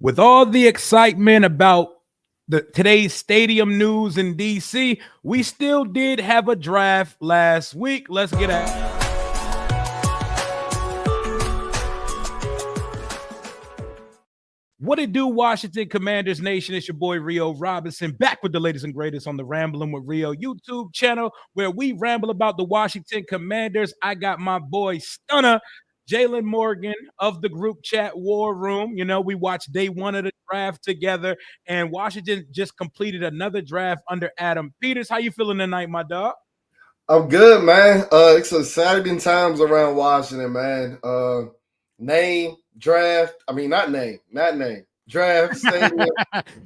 With all the excitement about today's stadium news in DC, we still did have a draft last week. Let's get at what it do, Washington Commanders Nation. It's your boy Rio Robinson, back with the latest and greatest on the Rambling with Rio YouTube channel, where we ramble about the Washington Commanders. I got my boy Stunner, Jalen Morgan of the group chat War Room. You know, we watched day one of the draft together, and Washington just completed another draft under Adam Peters. How you feeling tonight, my dog? I'm good, man. It's exciting times around Washington, man. Name, draft. I mean, not name. Draft, stadium.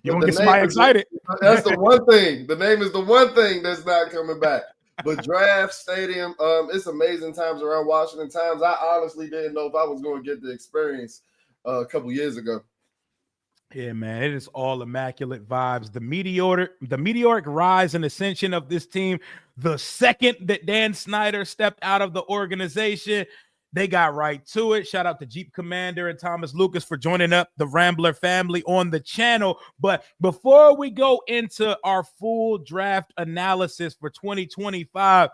You gonna The get name somebody is excited? that's the one thing. The name is the one thing that's not coming back. But draft, stadium, it's amazing times around Washington. Times I honestly didn't know if I was going to get the experience a couple years ago. Yeah, man, it is all immaculate vibes. The meteoric rise and ascension of this team. The second that Dan Snyder stepped out of the organization, they got right to it. Shout out to Jeep Commander and Thomas Lucas for joining up the Rambler family on the channel. But before we go into our full draft analysis for 2025,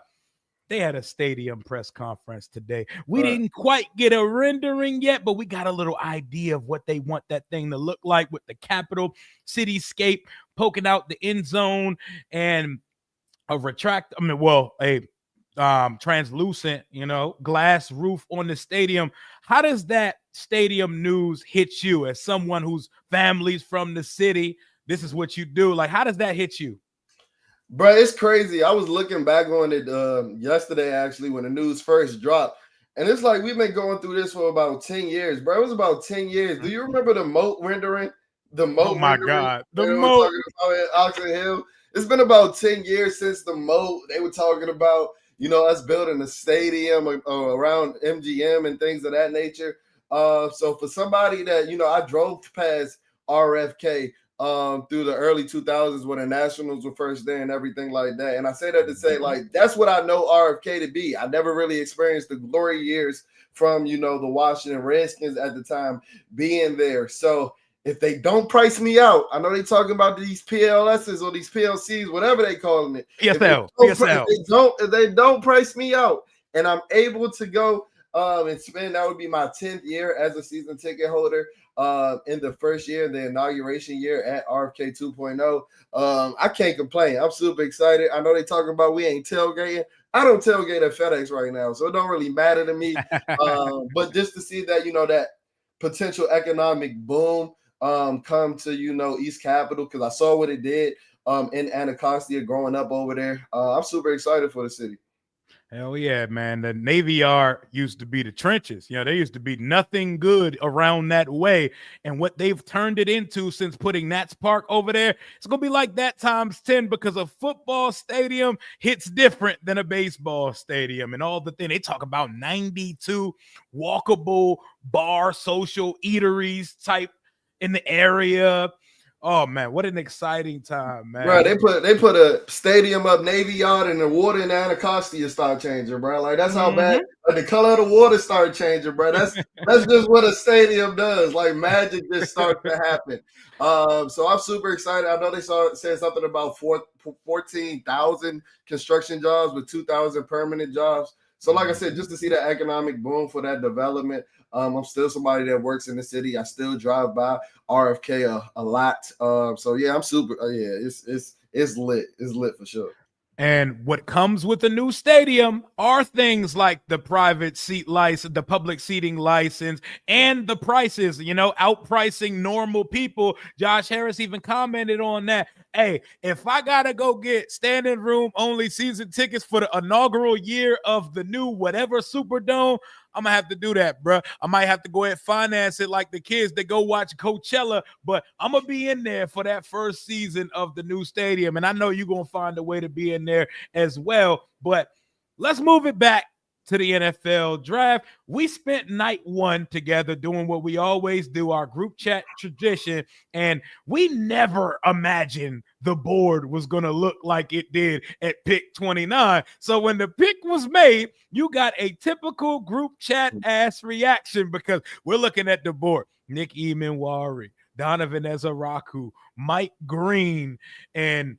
they had a stadium press conference today. We didn't quite get a rendering yet, but we got a little idea of what they want that thing to look like, with the capital cityscape poking out the end zone and a translucent, glass roof on the stadium. How does that stadium news hit you as someone whose family's from the city? This is what you do. Like, how does that hit you? Bro, it's crazy. I was looking back on it yesterday, actually, when the news first dropped. And it's like we've been going through this for about 10 years, bro. It was about 10 years. Do you remember the moat rendering? The moat Oh my rendering God. The they were moat. talking about at Oxon Hill. It's been about 10 years since the moat. They were talking about, us building a stadium around MGM and things of that nature. So for somebody that, I drove past RFK through the early 2000s when the Nationals were first there and everything like that. And I say that to say, like, that's what I know RFK to be. I never really experienced the glory years from, the Washington Redskins at the time being there. So if they don't price me out, I know they talking about these PLSs or these PLCs, whatever they calling it. PSL. If they don't price me out and I'm able to go and spend, that would be my 10th year as a season ticket holder. In the first year, the inauguration year at RFK 2.0. I can't complain. I'm super excited. I know they talking about we ain't tailgating. I don't tailgate at FedEx right now, so it don't really matter to me. But just to see that, that potential economic boom come to, East Capitol, because I saw what it did in Anacostia growing up over there. I'm super excited for the city. Hell yeah, man. The Navy Yard used to be the trenches. There used to be nothing good around that way. And what they've turned it into since putting Nats Park over there, it's going to be like that times 10, because a football stadium hits different than a baseball stadium. And all the thing they talk about, 92 walkable bar, social eateries type in the area. Oh man, what an exciting time, man! Bro, they put a stadium up Navy Yard, and the water in Anacostia start changing, bro. Like, that's how bad the color of the water start changing, bro. That's just what a stadium does. Like, magic just starts to happen. So I'm super excited. I know they said something about 14,000 construction jobs with 2,000 permanent jobs. So like I said, just to see that economic boom for that development. I'm still somebody that works in the city. I still drive by RFK a lot. So yeah, I'm super. It's lit. It's lit for sure. And what comes with the new stadium are things like the private seat license, the public seating license, and the prices, outpricing normal people. Josh Harris even commented on that. Hey, if I got to go get standing room only season tickets for the inaugural year of the new whatever Superdome, I'm going to have to do that, bro. I might have to go ahead and finance it like the kids that go watch Coachella, but I'm going to be in there for that first season of the new stadium. And I know you're going to find a way to be in there as well. But let's move it back to the NFL draft. We spent night one together doing what we always do, our group chat tradition, and we never imagined the board was going to look like it did at pick 29. So when the pick was made, you got a typical group chat ass reaction because we're looking at the board. Nick Emanwari, Donovan Ezaraku, Mike Green, and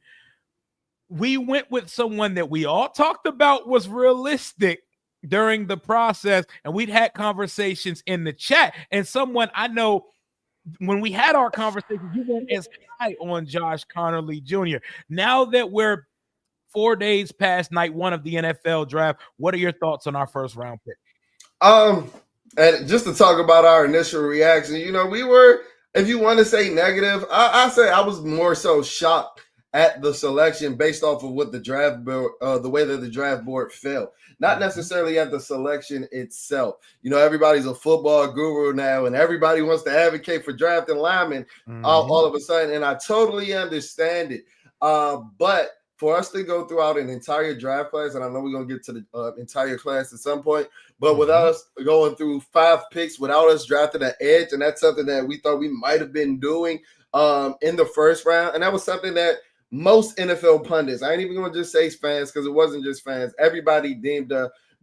we went with someone that we all talked about was realistic during the process, and we'd had conversations in the chat. And someone I know, when we had our conversation, you weren't as high on Josh Conerly Jr. Now that we're 4 days past night one of the NFL draft, what are your thoughts on our first round pick? And just to talk about our initial reaction, we were, if you want to say negative, I say I was more so shocked at the selection based off of what the draft board, the way that the draft board fell, not necessarily at the selection itself. Everybody's a football guru now, and everybody wants to advocate for drafting linemen all of a sudden, and I totally understand it. But for us to go throughout an entire draft class, and I know we're going to get to the entire class at some point, but without us going through 5 picks, without us drafting an edge, and that's something that we thought we might have been doing in the first round, and that was something that most NFL pundits, I ain't even going to just say fans because it wasn't just fans, everybody deemed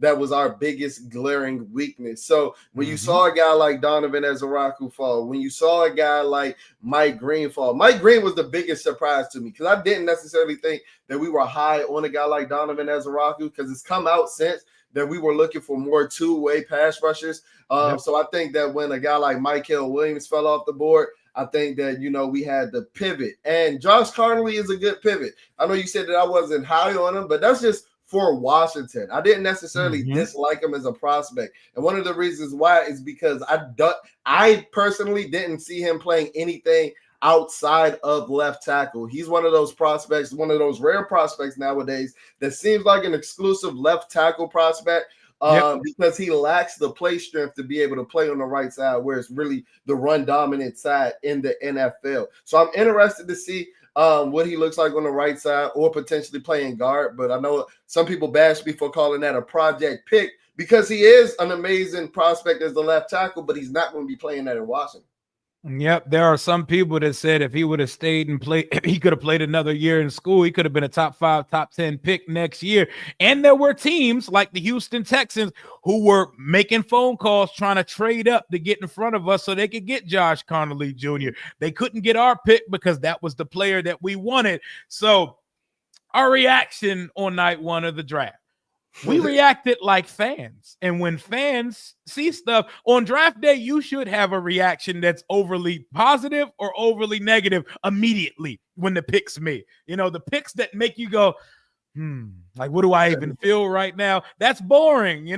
that was our biggest glaring weakness. So when you saw a guy like Donovan Ezaraku fall, when you saw a guy like Mike Green fall, Mike Green was the biggest surprise to me because I didn't necessarily think that we were high on a guy like Donovan Ezaraku because it's come out since that we were looking for more two-way pass rushers. So I think that when a guy like Mykel Williams fell off the board, I think that, we had to pivot. And Josh Conerly is a good pivot. I know you said that I wasn't high on him, but that's just for Washington. I didn't necessarily dislike him as a prospect. And one of the reasons why is because I personally didn't see him playing anything outside of left tackle. He's one of those prospects, one of those rare prospects nowadays that seems like an exclusive left tackle prospect. Because he lacks the play strength to be able to play on the right side, where it's really the run dominant side in the NFL. So I'm interested to see what he looks like on the right side or potentially playing guard. But I know some people bash me for calling that a project pick because he is an amazing prospect as the left tackle, but he's not going to be playing that in Washington. Yep, there are some people that said if he would have stayed and played, he could have played another year in school. He could have been a top 5, top 10 pick next year. And there were teams like the Houston Texans who were making phone calls trying to trade up to get in front of us so they could get Josh Conerly Jr. They couldn't get our pick because that was the player that we wanted. So our reaction on night one of the draft, we reacted like fans. And when fans see stuff on draft day, you should have a reaction that's overly positive or overly negative immediately when the picks made. The picks that make you go, like, what do I even feel right now? That's boring.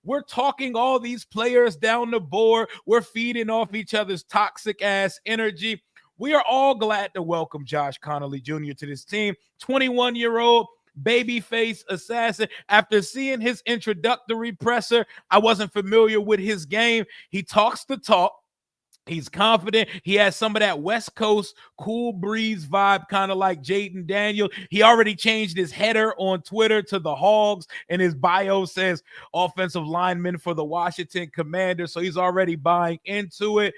We're talking all these players down the board. We're feeding off each other's toxic ass energy. We are all glad to welcome Josh Conerly Jr. to this team. 21-year-old babyface assassin. After seeing his introductory presser, I wasn't familiar with his game. He talks the talk. He's confident. He has some of that West Coast cool breeze vibe, kind of like Jaden Daniel. He already changed his header on Twitter to the Hogs, and his bio says offensive lineman for the Washington Commanders. So he's already buying into it.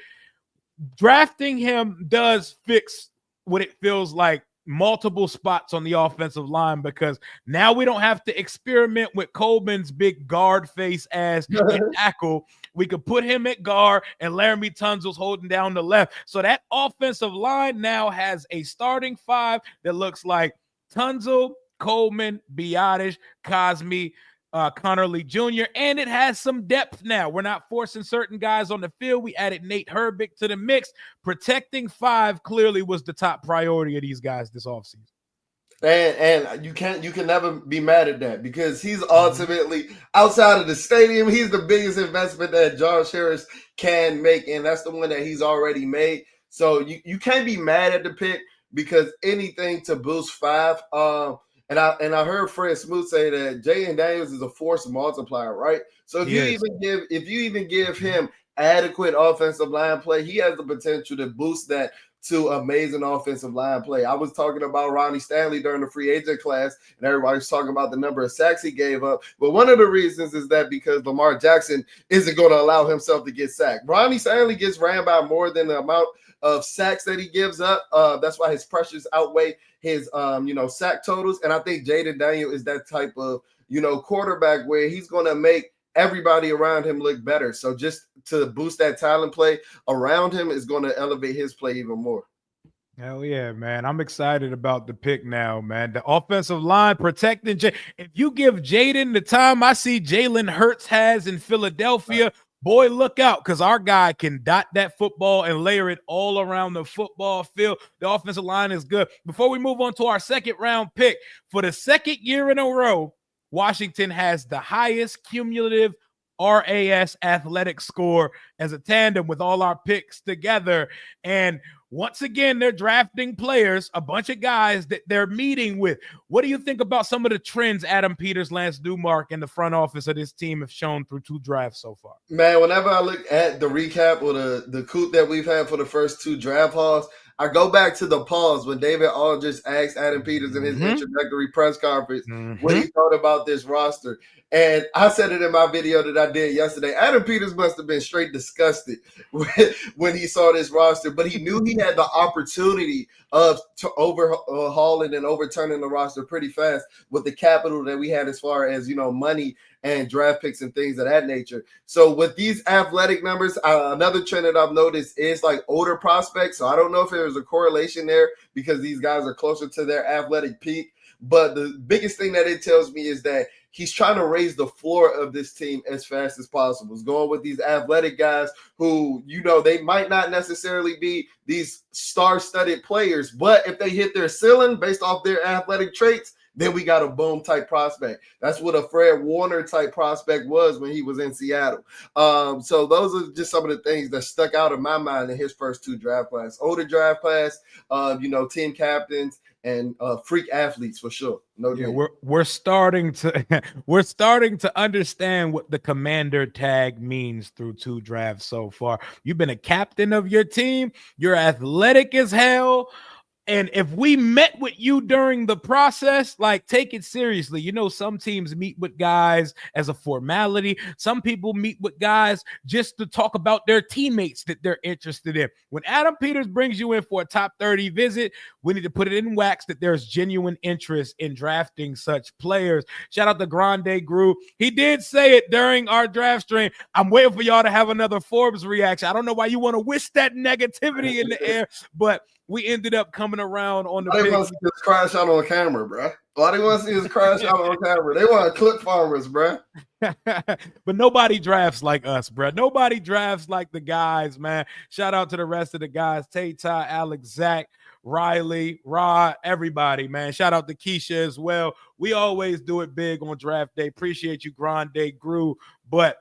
Drafting him does fix what it feels like multiple spots on the offensive line, because now we don't have to experiment with Coleman's big guard face ass at tackle. We could put him at guard and Laramie Tunsil's holding down the left. So that offensive line now has a starting 5 that looks like Tunsil, Coleman, Biadasz, Cosmi, Conerly Jr., and it has some depth now. We're not forcing certain guys on the field. We added Nate Herbig to the mix. Protecting 5 clearly was the top priority of these guys this offseason. And you can never be mad at that, because he's ultimately, outside of the stadium, he's the biggest investment that Josh Harris can make, and that's the one that he's already made. So you can't be mad at the pick, because anything to boost 5. And I heard Fred Smoot say that Jaden Daniels is a force multiplier, right? So if you even give him adequate offensive line play, he has the potential to boost that to amazing offensive line play. I was talking about Ronnie Stanley during the free agent class, and everybody was talking about the number of sacks he gave up. But one of the reasons is that because Lamar Jackson isn't going to allow himself to get sacked. Ronnie Stanley gets ran by more than the amount of sacks that he gives up. That's why his pressures outweigh his sack totals. And I think Jaden Daniel is that type of quarterback where he's going to make everybody around him look better. So just to boost that talent play around him is going to elevate his play even more. Hell yeah, man. I'm excited about the pick now, man. The offensive line protecting if you give Jaden the time I see Jalen Hurts has in Philadelphia, boy, look out, because our guy can dot that football and layer it all around the football field. The offensive line is good. Before we move on to our second round pick, for the second year in a row, Washington has the highest cumulative RAS athletic score as a tandem with all our picks together. And once again, they're drafting players, a bunch of guys that they're meeting with. What do you think about some of the trends Adam Peters, Lance Dumark, and the front office of this team have shown through 2 drafts so far? Man, whenever I look at the recap or the coup that we've had for the first 2 draft hauls, I go back to the pause when David Aldridge asked Adam Peters in his introductory press conference what he thought about this roster. And I said it in my video that I did yesterday. Adam Peters must have been straight disgusted when he saw this roster, but he knew he had the opportunity of overhauling and overturning the roster pretty fast with the capital that we had as far as, money and draft picks and things of that nature. So with these athletic numbers, another trend that I've noticed is like older prospects. So I don't know if there's a correlation there because these guys are closer to their athletic peak. But the biggest thing that it tells me is that he's trying to raise the floor of this team as fast as possible. He's going with these athletic guys who, they might not necessarily be these star-studded players, but if they hit their ceiling based off their athletic traits, then we got a boom type prospect. That's what a Fred Warner type prospect was when he was in Seattle. So those are just some of the things that stuck out in my mind in his first 2 draft class. Older draft class, team captains and freak athletes for sure. No doubt. We're starting to understand what the commander tag means through 2 drafts so far. You've been a captain of your team. You're athletic as hell. And if we met with you during the process, take it seriously. Some teams meet with guys as a formality. Some people meet with guys just to talk about their teammates that they're interested in. When Adam Peters brings you in for a top 30 visit, we need to put it in wax that there's genuine interest in drafting such players. Shout out to Grande Gru. He did say it during our draft stream. I'm waiting for y'all to have another Forbes reaction. I don't know why you want to wish that negativity in the air, but we ended up coming around on the They want to see his crash out on camera, bro. Why they want to see his crash out on camera? They want to clip farmers, bro. But nobody drafts like us, bro. Nobody drafts like the guys, man. Shout out to the rest of the guys. Tay-Ty, Alex, Zach, Riley, Rod, everybody, man. Shout out to Keisha as well. We always do it big on draft day. Appreciate you, Grande Gru. But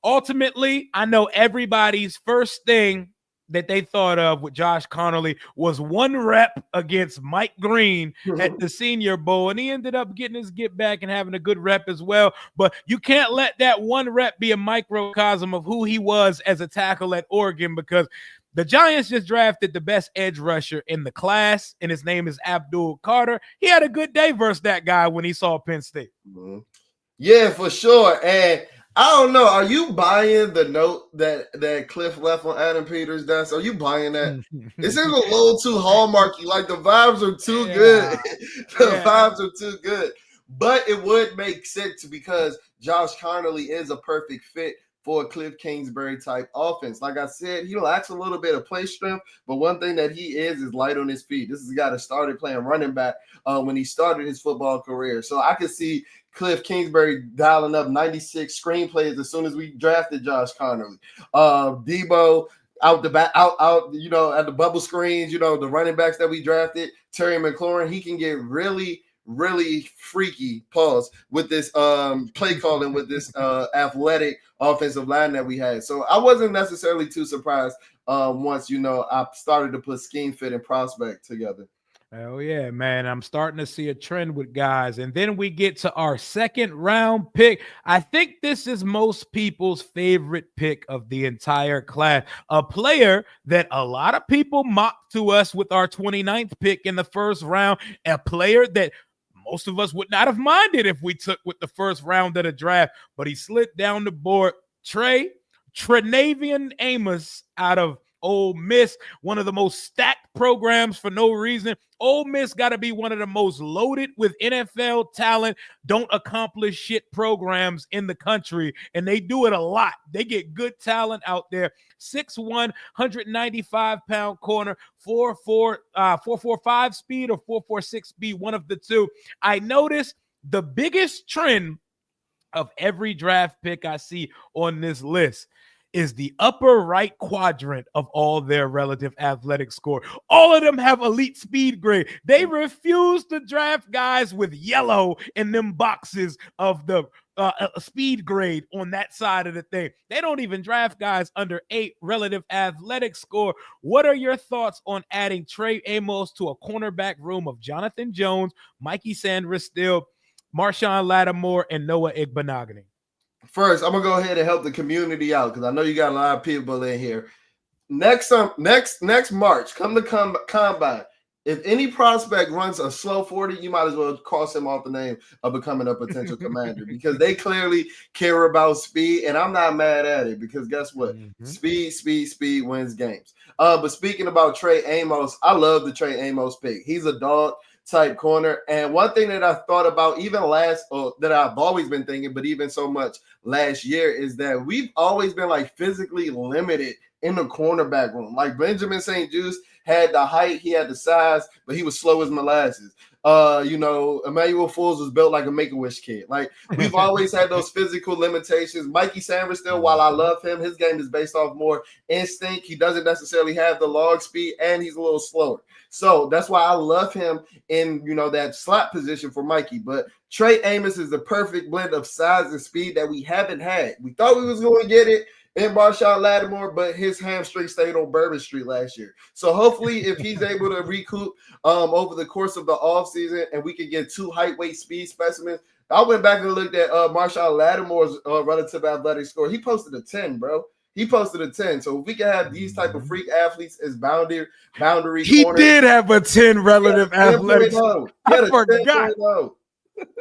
ultimately, I know everybody's first thing that they thought of with Josh Conerly was 1 rep against Mike Green at the Senior Bowl, and he ended up getting his get back and having a good rep as well. But you can't let that 1 rep be a microcosm of who he was as a tackle at Oregon, because the Giants just drafted the best edge rusher in the class, and his name is Abdul Carter. He had a good day versus that guy when he saw Penn State. Yeah, for sure. And I don't know. Are you buying the note that Cliff left on Adam Peters' desk? Are you buying that? It seems a little too hallmarky. Like the vibes are too good. Vibes are too good. But it would make sense because Josh Conerly is a perfect fit for a Cliff Kingsbury type offense. Like I said, he lacks a little bit of play strength, but one thing that he is light on his feet. This is a guy that started playing running back when he started his football career. So I could see Cliff Kingsbury dialing up 96 screenplays as soon as we drafted Josh Conerly. Debo out the back, out, at the bubble screens, the running backs that we drafted, Terry McLaurin, he can get really freaky with this play calling with this athletic offensive line that we had. So I wasn't necessarily too surprised once, I started to put scheme fit and prospect together. Oh yeah, man. I'm starting to see a trend with guys. And then we get to our second round pick. I think this is most people's favorite pick of the entire class. A player that a lot of people mocked to us with our 29th pick in the first round. A player that most of us would not have minded if we took with the first round of the draft, but he slid down the board. Trenavian Amos out of Ole Miss, one of the most stacked programs for no reason. Ole Miss got to be one of the most loaded with NFL talent, don't accomplish shit programs in the country, and they do it a lot. They get good talent out there. 6'1", 195-pound corner, 4.45 speed or 4.46 speed, one of the two. I noticed the biggest trend of every draft pick I see on this list is the upper right quadrant of all their relative athletic score. All of them have elite speed grade. They refuse to draft guys with yellow in them boxes of the speed grade on that side of the thing. They don't even draft guys under 8 relative athletic score. What are your thoughts on adding Trey Amos to a cornerback room of Jonathan Jones, Mikey Sanders-Still, Marshawn Lattimore, and Noah Igbenogany? First, I'm gonna go ahead and help the community out because I know you got a lot of people in here. Next March, come to combine. If any prospect runs a slow 40, you might as well cross him off the name of becoming a potential commander because they clearly care about speed, and I'm not mad at it because guess what? Speed wins games. But speaking about Trey Amos, I love the Trey Amos pick. He's a dog type corner. And one thing that I thought about even that I've always been thinking, but even so much last year is that we've always been like physically limited in the cornerback room. Like Benjamin St-Juste had the height, he had the size, but he was slow as molasses. Emmanuel Fools was built like a Make-A-Wish kid. Like we've always had those physical limitations. Mikey Sanders-Still, while I love him, his game is based off more instinct. He doesn't necessarily have the log speed, and he's a little slower. So that's why I love him in that slot position for Mikey. But Trey Amos is the perfect blend of size and speed that we haven't had. We thought we was going to get it in Marshawn Lattimore, but his hamstring stayed on Bourbon Street last year. So hopefully if he's able to recoup over the course of the offseason and we can get 2 height, weight, speed specimens. I went back and looked at Marshawn Lattimore's relative athletic score. He posted a 10, bro. He posted a 10. So if we can have these type of freak athletes as boundary he corners, did have a 10 relative athletic score. I forgot.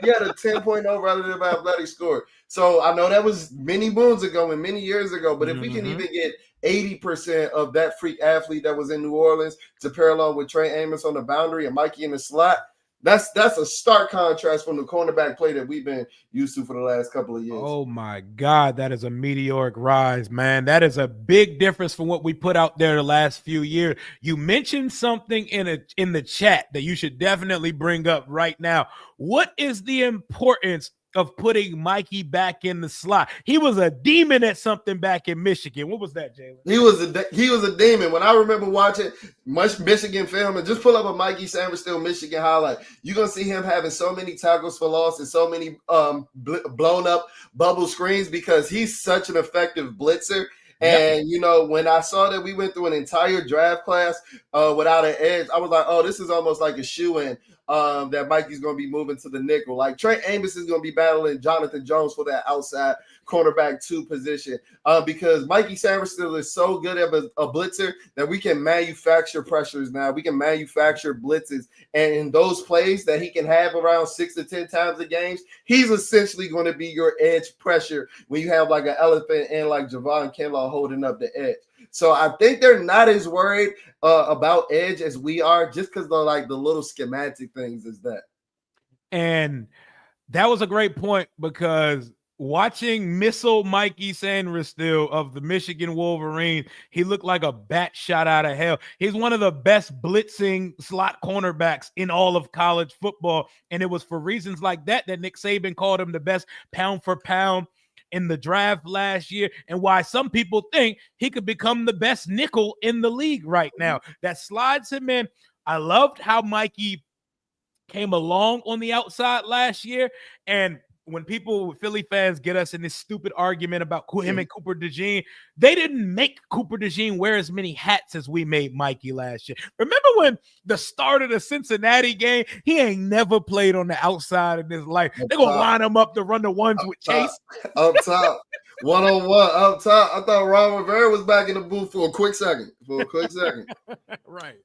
He had a 10.0 relative athletic score. So I know that was many moons ago and many years ago, but if we can even get 80% of that freak athlete that was in New Orleans to parallel with Trey Amos on the boundary and Mikey in the slot, that's a stark contrast from the cornerback play that we've been used to for the last couple of years. Oh my God, that is a meteoric rise, man. That is a big difference from what we put out there the last few years. You mentioned something in the chat that you should definitely bring up right now. What is the importance of putting Mikey back in the slot? He was a demon at something back in Michigan. What was that, Jalen? He was a demon. When I remember watching much Michigan film, and just pull up a Mikey Sanders-Still Michigan highlight, you're gonna see him having so many tackles for loss and so many blown up bubble screens because he's such an effective blitzer. And when I saw that we went through an entire draft class without an edge, I was like, oh, this is almost like a shoe-in that Mikey's going to be moving to the nickel. Like Trey Amos is going to be battling Jonathan Jones for that outside cornerback 2 position because Mikey Sanders-Still is so good at a blitzer that we can manufacture pressures now. We can manufacture blitzes. And in those plays that he can have around 6 to 10 times a game, he's essentially going to be your edge pressure when you have like an elephant and like Javon Kinlaw holding up the edge. So I think they're not as worried about edge as we are just because they're like the little schematic things is that. And that was a great point because watching missile Mikey Sanders-Still of the Michigan Wolverines, he looked like a bat shot out of hell. He's one of the best blitzing slot cornerbacks in all of college football. And it was for reasons like that Nick Saban called him the best pound for pound in the draft last year, and why some people think he could become the best nickel in the league right now. That slides him in. I loved how Mikey came along on the outside last year, and when Philly fans get us in this stupid argument about him and Cooper DeJean, they didn't make Cooper DeJean wear as many hats as we made Mikey last year. Remember when the start of the Cincinnati game, he ain't never played on the outside in his life. They're going to line him up to run the ones with Chase. Up top. One-on-one up top. I thought Ron Rivera was back in the booth for a quick second. Right.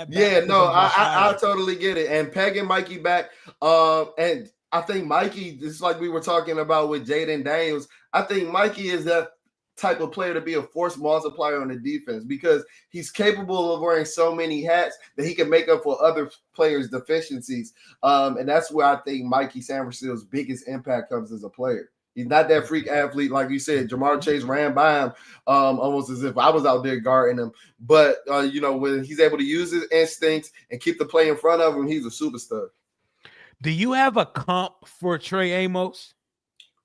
Yeah, no, I totally get it. And pegging Mikey back, and I think Mikey, just like we were talking about with Jaden Daniels, I think Mikey is that type of player to be a force multiplier on the defense because he's capable of wearing so many hats that he can make up for other players' deficiencies. And that's where I think Mikey Sanderson's biggest impact comes as a player. He's not that freak athlete, like you said. Jamar Chase ran by him almost as if I was out there guarding him. But, when he's able to use his instincts and keep the play in front of him, he's a superstar. Do you have a comp for Trey Amos?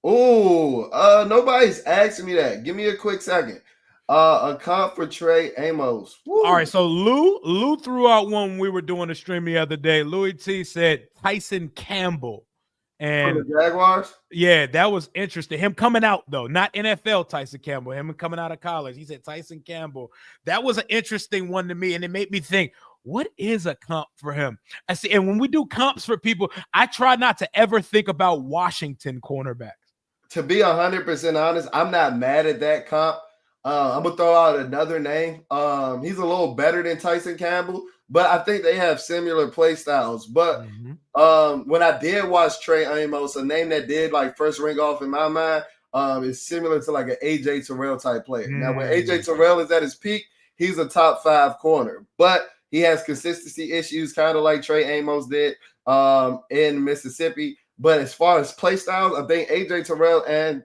Oh, nobody's asking me that. Give me a quick second. A comp for Trey Amos. Woo. All right, so Lou threw out one when we were doing the stream the other day. Louis T said Tyson Campbell. And for the Jaguars? Yeah, that was interesting. Him coming out, though, not NFL Tyson Campbell, him coming out of college. He said Tyson Campbell. That was an interesting one to me, and it made me think, what is a comp for him? I see, and when we do comps for people, I try not to ever think about Washington cornerbacks. To be 100% honest, I'm not mad at that comp. I'm going to throw out another name. He's a little better than Tyson Campbell, but I think they have similar play styles. But when I did watch Trey Amos, a name that did like first ring off in my mind is similar to like an AJ Terrell type player. Now, when AJ Terrell is at his peak, he's a top 5 corner, but he has consistency issues, kind of like Trey Amos did in Mississippi. But as far as play styles, I think AJ Terrell and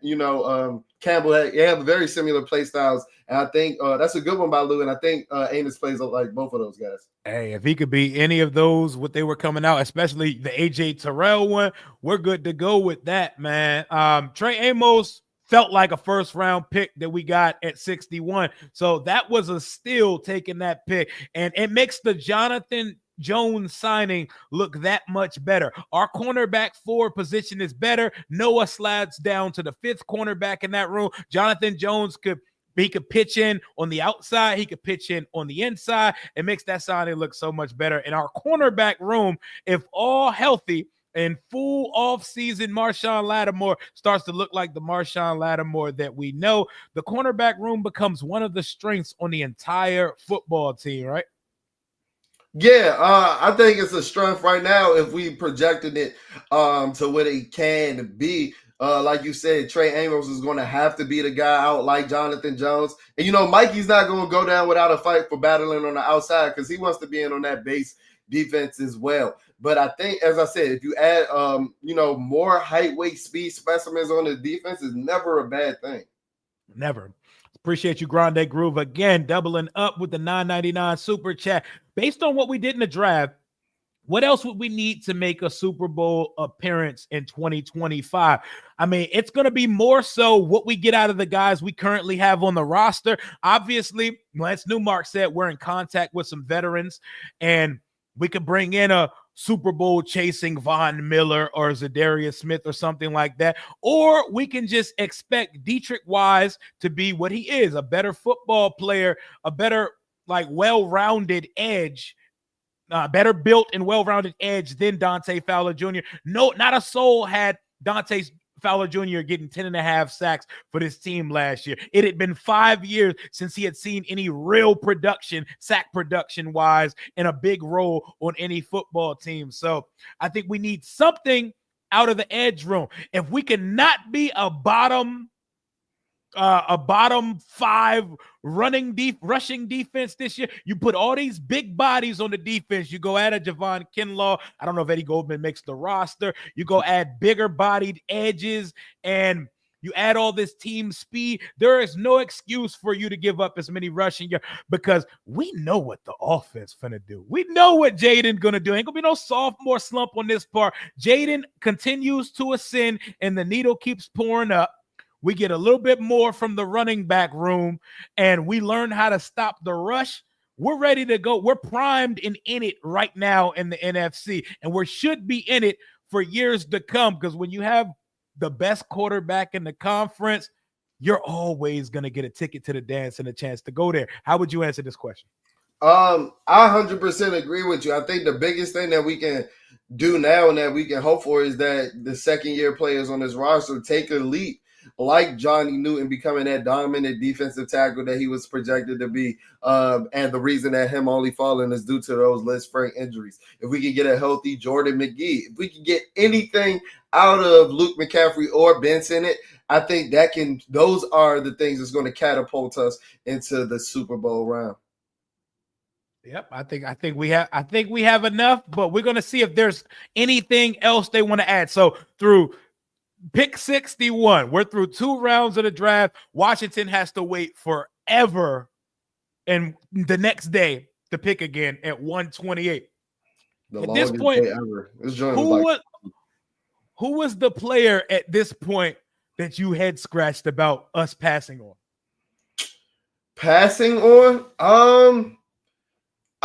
Campbell have very similar play styles, and I think that's a good one by Lou. And I think Amos plays like both of those guys. Hey, if he could be any of those, what they were coming out, especially the AJ Terrell one, we're good to go with that, man. Trey Amos felt like a first-round pick that we got at 61, so that was a steal taking that pick, and it makes the Jonathan Jones signing look that much better. Our cornerback 4 position is better. Noah slides down to the 5th cornerback in that room. Jonathan Jones could pitch in on the outside. He could pitch in on the inside. It makes that signing look so much better. In our cornerback room, if all healthy and full off-season Marshawn Lattimore starts to look like the Marshawn Lattimore that we know, the cornerback room becomes one of the strengths on the entire football team, right? Yeah, I think it's a strength right now if we projected it to what it can be. Like you said, Trey Amos is going to have to be the guy out like Jonathan Jones. And, Mikey's not going to go down without a fight for battling on the outside because he wants to be in on that base defense as well. But I think, as I said, if you add, more height, weight, speed specimens on the defense is never a bad thing. Never. Appreciate you, Grande Groove, again, doubling up with the $9.99 super chat. Based on what we did in the draft, what else would we need to make a Super Bowl appearance in 2025? I mean, it's going to be more so what we get out of the guys we currently have on the roster. Obviously, Lance Newmark said we're in contact with some veterans, and we could bring in a Super Bowl chasing Von Miller or Zadarius Smith or something like that. Or we can just expect Dietrich Wise to be what he is, a better football player, a better, well-rounded edge, better built and well-rounded edge than Dante Fowler Jr. No, not a soul had Dante Fowler Jr. getting 10.5 sacks for this team last year. It had been 5 years since he had seen any real production, sack production-wise, in a big role on any football team. So I think we need something out of the edge room. If we cannot be a bottom 5 rushing defense this year, you put all these big bodies on the defense. You go add a Javon Kinlaw. I don't know if Eddie Goldman makes the roster. You go add bigger bodied edges, and you add all this team speed. There is no excuse for you to give up as many rushing yards because we know what the offense finna do. We know what Jaden gonna do. Ain't gonna be no sophomore slump on this part. Jaden continues to ascend, and the needle keeps pouring up. We get a little bit more from the running back room, and we learn how to stop the rush. We're ready to go. We're primed and in it right now in the NFC, and we should be in it for years to come. Because when you have the best quarterback in the conference, you're always going to get a ticket to the dance and a chance to go there. How would you answer this question? I 100% agree with you. I think the biggest thing that we can do now and that we can hope for is that the second-year players on this roster take a leap, like Johnny Newton becoming that dominant defensive tackle that he was projected to be. And the reason that him only falling is due to those Lisfranc injuries. If we can get a healthy Jordan McGee, if we can get anything out of Luke McCaffrey or Ben Sinnott, I think those are the things that's going to catapult us into the Super Bowl round. Yep, I think we have enough, but we're gonna see if there's anything else they want to add. So through pick 61, we're through 2 rounds of the draft. Washington has to wait forever and the next day to pick again at 128. At this point, ever. Who was the player at this point that you head scratched about us passing on? Passing on?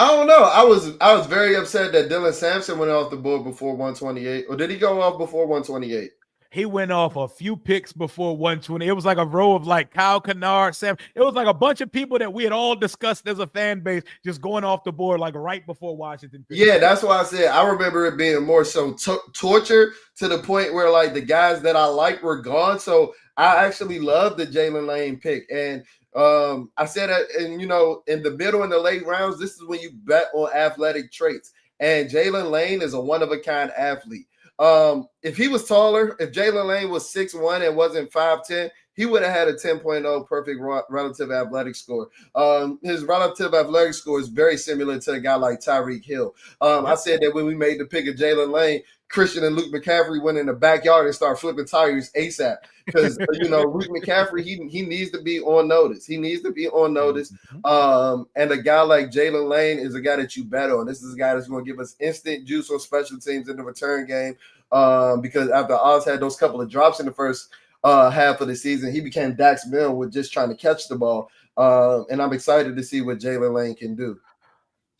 I don't know. I was very upset that Dylan Sampson went off the board before 128. Or did he go off before 128? He went off a few picks before 120. It was like a row of like Kyle Kennard, Sam. It was like a bunch of people that we had all discussed as a fan base just going off the board like right before Washington. Yeah, that's why I said I remember it being more so torture to the point where like the guys that I liked were gone. So I actually loved the Jalen Lane pick. And I said that, and in the middle and the late rounds, this is when you bet on athletic traits. And Jalen Lane is a one-of-a-kind athlete. If he was taller, if Jalen Lane was 6'1" and wasn't 5'10", he would have had a 10.0 perfect relative athletic score. His relative athletic score is very similar to a guy like Tyreek Hill. I said that when we made the pick of Jalen Lane, Christian and Luke McCaffrey went in the backyard and started flipping tires ASAP because Luke McCaffrey he needs to be on notice. He needs to be on notice. And a guy like Jalen Lane is a guy that you bet on. This is a guy that's going to give us instant juice on special teams in the return game. Because after Oz had those couple of drops in the first half of the season, he became Dax Milne with just trying to catch the ball. And I'm excited to see what Jalen Lane can do.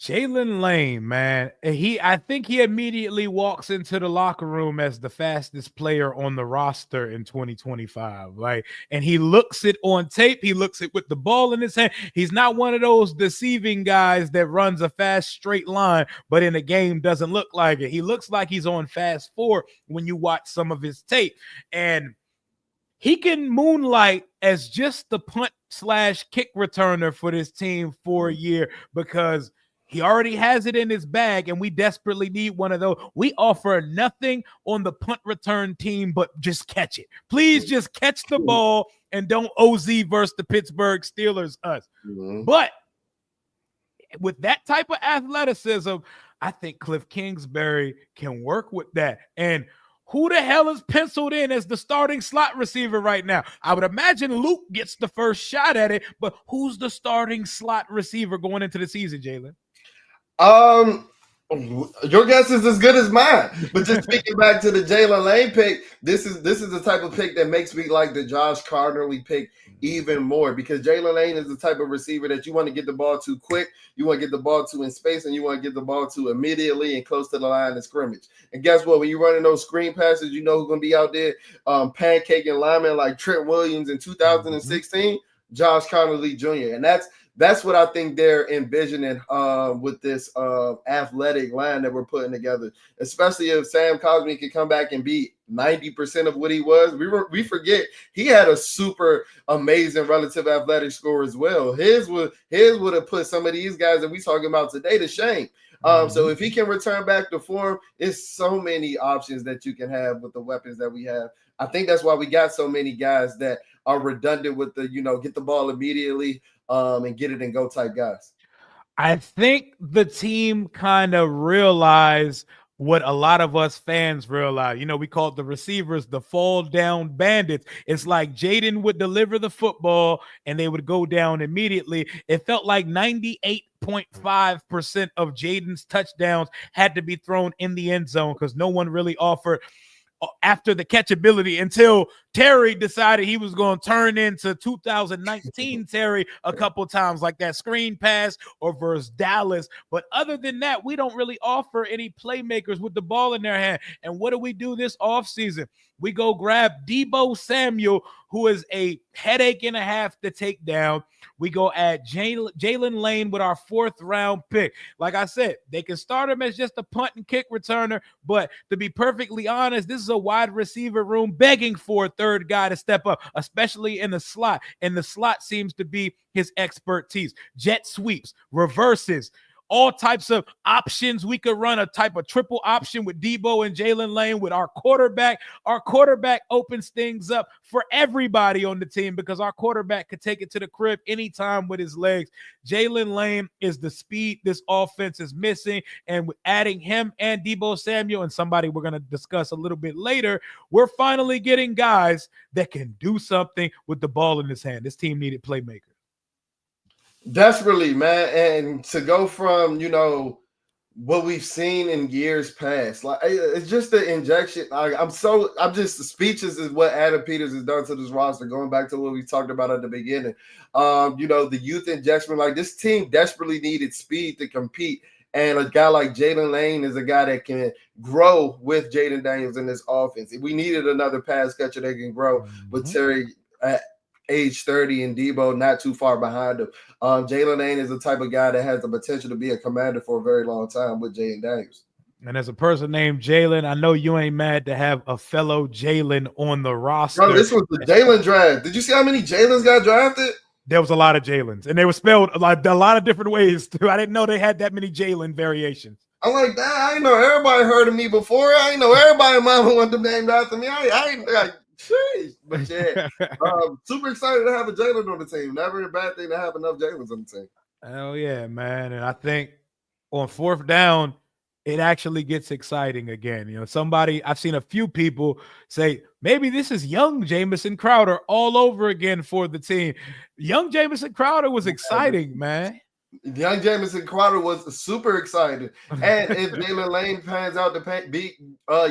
Jalen Lane, man, I think he immediately walks into the locker room as the fastest player on the roster in 2025. Like, and he looks it on tape. He looks it with the ball in his hand. He's not one of those deceiving guys that runs a fast straight line, but in a game doesn't look like it. He looks like he's on fast forward when you watch some of his tape, and he can moonlight as just the punt/kick returner for this team for a year because he already has it in his bag, and we desperately need one of those. We offer nothing on the punt return team but just catch it. Please just catch the ball and don't OZ versus the Pittsburgh Steelers us. But with that type of athleticism, I think Cliff Kingsbury can work with that. And who the hell is penciled in as the starting slot receiver right now? I would imagine Luke gets the first shot at it, but who's the starting slot receiver going into the season, Jalen? Your guess is as good as mine. But just speaking back to the Jalen Lane pick, this is the type of pick that makes me like the Josh Cardinelly pick even more, because Jalen Lane is the type of receiver that you want to get the ball to quick, you want to get the ball to in space, and you want to get the ball to immediately and close to the line of scrimmage. And guess what? When you're running those screen passes, you know who's going to be out there pancaking linemen like Trent Williams in 2016, Josh Connolly Jr. And that's what I think they're envisioning with this athletic line that we're putting together, especially if Sam Cosmi can come back and be 90% of what he was. We forget he had a super amazing relative athletic score as well. His would have put some of these guys that we talking about today to shame. So if he can return back to form, it's so many options that you can have with the weapons that we have. I think that's why we got so many guys that are redundant with the, get the ball immediately and get it and go type guys. I think the team kind of realized what a lot of us fans realize. We called the receivers the fall down bandits. It's like Jaden would deliver the football and they would go down immediately. It felt like 98.5% of Jaden's touchdowns had to be thrown in the end zone because no one really offered after the catchability until Terry decided he was going to turn into 2019 Terry a couple times, like that screen pass or versus Dallas. But other than that, we don't really offer any playmakers with the ball in their hand. And what do we do this offseason? We go grab Deebo Samuel, who is a headache and a half to take down. We go add Jalen Lane with our 4th-round pick. Like I said, they can start him as just a punt and kick returner, but to be perfectly honest, this is a wide receiver room begging for a third guy to step up, especially in the slot. And the slot seems to be his expertise. Jet sweeps, reverses, all types of options. We could run a type of triple option with Deebo and Jalen Lane with our quarterback. Our quarterback opens things up for everybody on the team because our quarterback could take it to the crib anytime with his legs. Jalen Lane is the speed this offense is missing, and with adding him and Deebo Samuel and somebody we're going to discuss a little bit later, we're finally getting guys that can do something with the ball in his hand. This team needed playmakers. Desperately, man. And to go from, what we've seen in years past, like it's just the injection. I'm just speechless is what Adam Peters has done to this roster, going back to what we talked about at the beginning. The youth injection, like this team desperately needed speed to compete. And a guy like Jalen Lane is a guy that can grow with Jaden Daniels in this offense. We needed another pass catcher that can grow with Terry at age 30 and Deebo not too far behind him. Jalen Lane is the type of guy that has the potential to be a commander for a very long time with Jaden Daniels. And as a person named Jalen, I know you ain't mad to have a fellow Jalen on the roster. Bro, this was the Jalen draft. Did you see how many Jalens got drafted? There was a lot of Jalens, and they were spelled like a lot of different ways too. I didn't know they had that many Jalen variations. I'm like, that. I didn't know everybody heard of me before. I didn't know everybody mama wanted them named after me. I ain't like, jeez. But yeah, super excited to have a Jalen on the team. Never a bad thing to have enough Jalens on the team. Hell yeah, man. And I think on 4th down, it actually gets exciting again. I've seen a few people say maybe this is young Jamison Crowder all over again for the team. Young Jamison Crowder was exciting, man. Young Jamison Crowder was super excited. And if Jalen Lane pans out to beat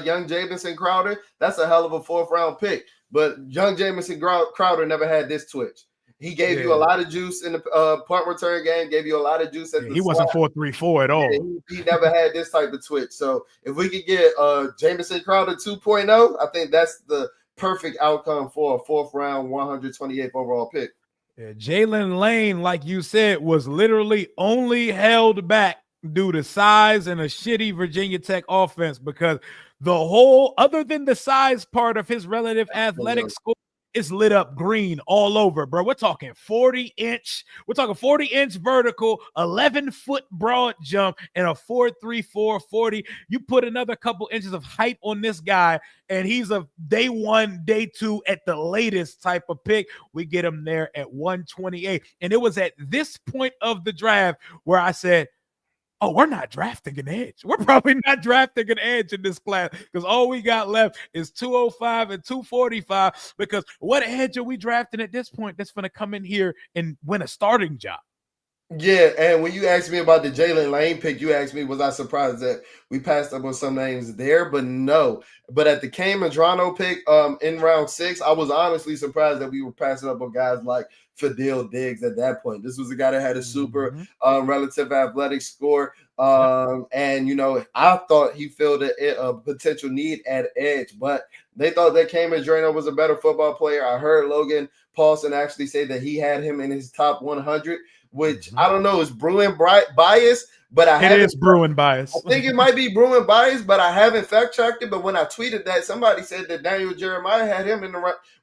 young Jamison Crowder, that's a hell of a 4th-round pick. But young Jamison Crowder never had this twitch. He gave you a lot of juice in the punt return game, gave you a lot of juice at the He wasn't 4.34 at all. He never had this type of twitch. So if we could get Jamison Crowder 2.0, I think that's the perfect outcome for a 4th-round, 128th overall pick. Yeah, Jalen Lane, like you said, was literally only held back due to size and a shitty Virginia Tech offense because the whole, other than the size part of his relative athletic score, is lit up green all over, bro. We're talking 40-inch. We're talking 40-inch vertical, 11-foot broad jump, and a 4.34 40. You put another couple inches of height on this guy, and he's a day 1, day 2 at the latest type of pick. We get him there at 128. And it was at this point of the draft where I said, oh, we're not drafting an edge. We're probably not drafting an edge in this class because all we got left is 205 and 245 because what edge are we drafting at this point that's going to come in here and win a starting job? Yeah, and when you asked me about the Jalen Lane pick, you asked me, was I surprised that we passed up on some names there? But no. But at the Cam Medrano pick in round 6, I was honestly surprised that we were passing up on guys like Fadil Diggs at that point. This was a guy that had a super relative athletic score. And, I thought he filled a potential need at edge, but they thought that Cam Medrano was a better football player. I heard Logan Paulson actually say that he had him in his top 100. Which I don't know is Bruin bias, but it is Bruin bias. I think it might be Bruin bias, but I haven't fact checked it. But when I tweeted that, somebody said that Daniel Jeremiah had him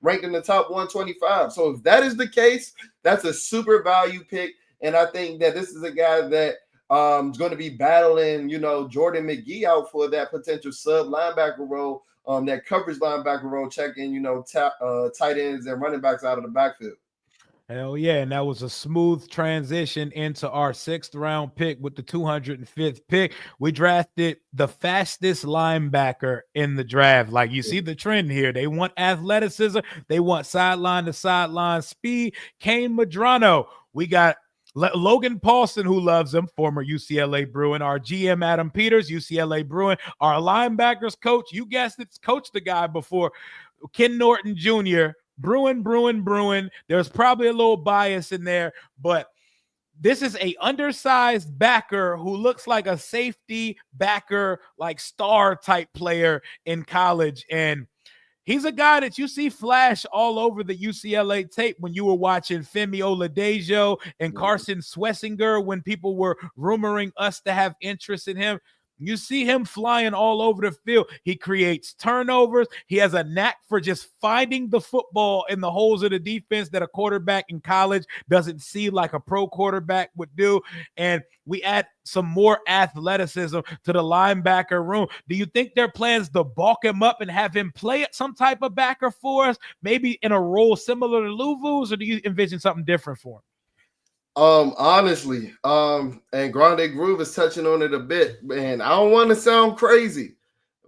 ranked in the top 125. So if that is the case, that's a super value pick, and I think that this is a guy that is going to be battling, Jordan McGee out for that potential sub linebacker role, that coverage linebacker role, checking, tight ends and running backs out of the backfield. Hell yeah, and that was a smooth transition into our 6th-round pick with the 205th pick. We drafted the fastest linebacker in the draft. Like, you see the trend here. They want athleticism. They want sideline-to-sideline speed. Cam Medrano. We got Logan Paulson, who loves him, former UCLA Bruin. Our GM, Adam Peters, UCLA Bruin. Our linebackers coach, you guessed it, coached the guy before. Ken Norton Jr. brewing. There's probably a little bias in there, but this is a undersized backer who looks like a safety backer, like star type player in college. And he's a guy that you see flash all over the UCLA tape when you were watching Femi Oladejo and Carson Swessinger, when people were rumoring us to have interest in him. You see him flying all over the field. He creates turnovers. He has a knack for just finding the football in the holes of the defense that a quarterback in college doesn't see like a pro quarterback would do. And we add some more athleticism to the linebacker room. Do you think their plans to bulk him up and have him play at some type of backer for us, maybe in a role similar to Luvu's, or do you envision something different for him? Honestly, and Grande Groove is touching on it a bit, and I don't want to sound crazy,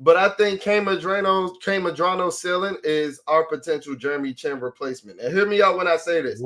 but I think K Madrano's ceiling is our potential Jeremy Chinn replacement. And hear me out when I say this.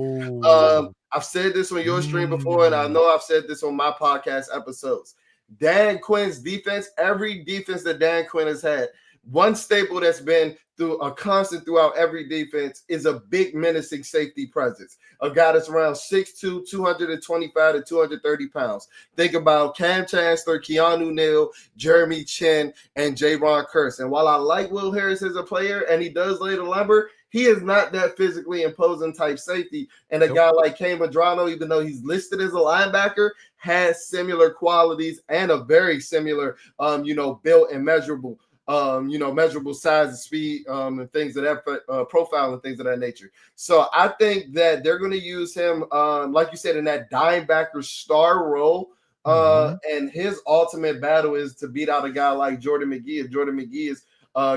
I've said this on your stream before, and I know I've said this on my podcast episodes. Dan Quinn's defense, every defense that Dan Quinn has had, one staple that's been through a constant throughout every defense is a big menacing safety presence. A guy that's around 6'2", 225 to 230 pounds. Think about Cam Chancellor, Keanu Neal, Jeremy Chinn, and J-Ron Curse. And while I like Will Harris as a player, and he does lay the lumber, he is not that physically imposing type safety. And a guy like K Madrano, even though he's listed as a linebacker, has similar qualities and a very similar, built and measurable measurable size and speed and things of that profile and things of that nature. So I think that they're going to use him, like you said, in that dime backer star role. And his ultimate battle is to beat out a guy like Jordan McGee if Jordan McGee is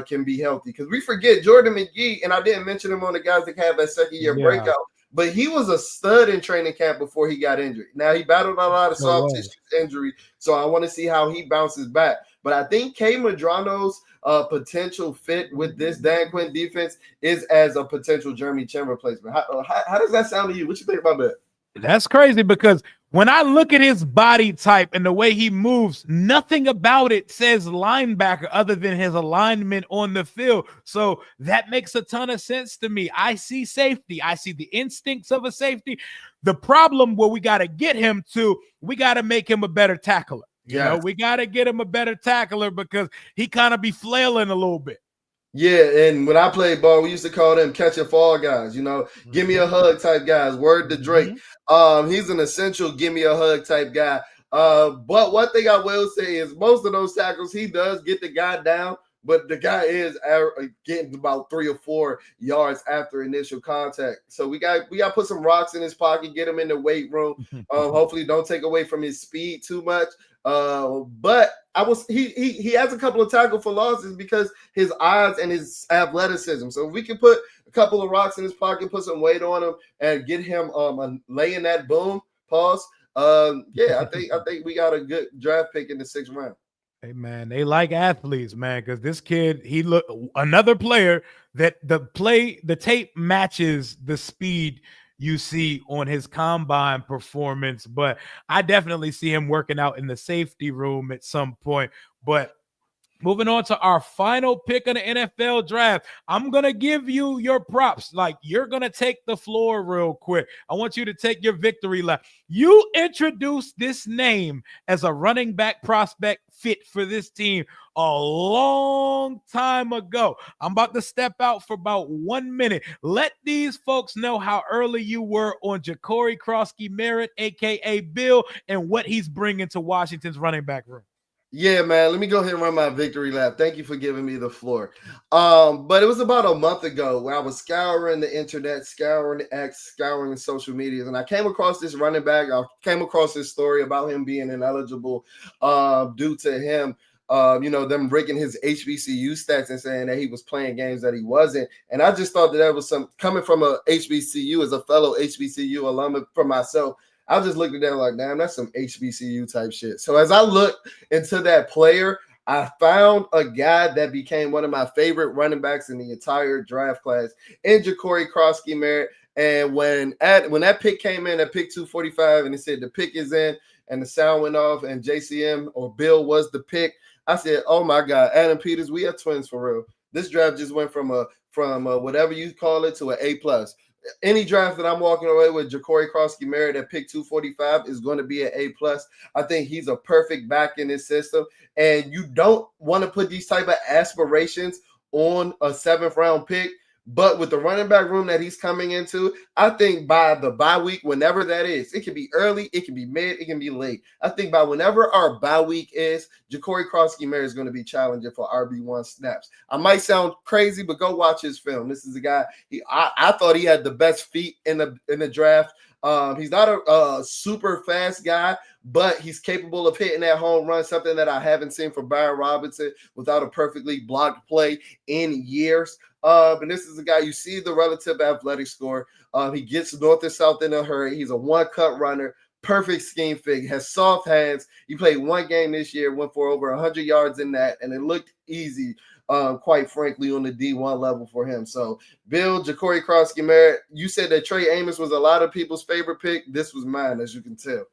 can be healthy. Because we forget Jordan McGee, and I didn't mention him on the guys that have that second year breakout, but he was a stud in training camp before he got injured. Now he battled a lot of soft tissue injury, so I want to see how he bounces back. But I think K Madrano's potential fit with this Dan Quinn defense is as a potential Jeremy Chinn replacement. How does that sound to you? What you think about that? That's crazy, because when I look at his body type and the way he moves, nothing about it says linebacker other than his alignment on the field. So that makes a ton of sense to me. I see safety. I see the instincts of a safety. The problem where we got to get him to, we got to make him a better tackler. You know, we got to get him a better tackler because he kind of be flailing a little bit. Yeah, and when I played ball, we used to call them catch and fall guys, give me a hug type guys, word to Drake. He's an essential give me a hug type guy. But one thing I will say is most of those tackles, he does get the guy down, but the guy is getting about 3 or 4 yards after initial contact. So we got to put some rocks in his pocket, get him in the weight room. Hopefully don't take away from his speed too much. But he has a couple of tackle for losses because his eyes and his athleticism. So if we can put a couple of rocks in his pocket, put some weight on him, and get him laying that boom pause. I think we got a good draft pick in the 6th round. Hey man, they like athletes, man, because this kid, he look another player that the tape matches the speed you see on his combine performance. But I definitely see him working out in the safety room at some point. But moving on to our final pick of the NFL draft, I'm going to give you your props. Like, you're going to take the floor real quick. I want you to take your victory lap. You introduced this name as a running back prospect fit for this team a long time ago. I'm about to step out for about 1 minute. Let these folks know how early you were on Ja'Cory Krosky-Merritt, a.k.a. Bill, and what he's bringing to Washington's running back room. Yeah, man, let me go ahead and run my victory lap. Thank you for giving me the floor. But it was about a month ago where I was scouring the internet, scouring X, scouring social medias, and I came across this running back. I came across this story about him being ineligible due to him, them breaking his HBCU stats and saying that he was playing games that he wasn't. And I just thought that was some coming from a HBCU, as a fellow HBCU alum for myself. I just looked at that like, damn, that's some HBCU type shit. So as I looked into that player, I found a guy that became one of my favorite running backs in the entire draft class in Ja'Cory Krosky-Merritt. And when that pick came in at pick 245 and it said the pick is in and the sound went off and JCM or Bill was the pick, I said, oh my God, Adam Peters, we are twins for real. This draft just went from a from whatever you call it to an A plus. Any draft that I'm walking away with Ja'Cory Crosskey-Merritt at pick 245 is going to be an A plus. I think he's a perfect back in this system, and you don't want to put these type of aspirations on a 7th round pick. But with the running back room that he's coming into, I think by the bye week, whenever that is, it can be early, it can be mid, it can be late. I think by whenever our bye week is, Ja'Cory Crosskey-Merritt is going to be challenging for RB1 snaps. I might sound crazy, but go watch his film. This is a guy, I thought he had the best feet in the draft. He's not a super fast guy, but he's capable of hitting that home run, something that I haven't seen from Brian Robinson without a perfectly blocked play in years. And this is a guy, you see the relative athletic score. He gets north and south in a hurry. He's a one-cut runner, perfect scheme fit, has soft hands. He played one game this year, went for over 100 yards in that, and it looked easy, quite frankly, on the D1 level for him. So, Bill, Ja'Cory Crosskey-Merritt, you said that Trey Amos was a lot of people's favorite pick. This was mine, as you can tell.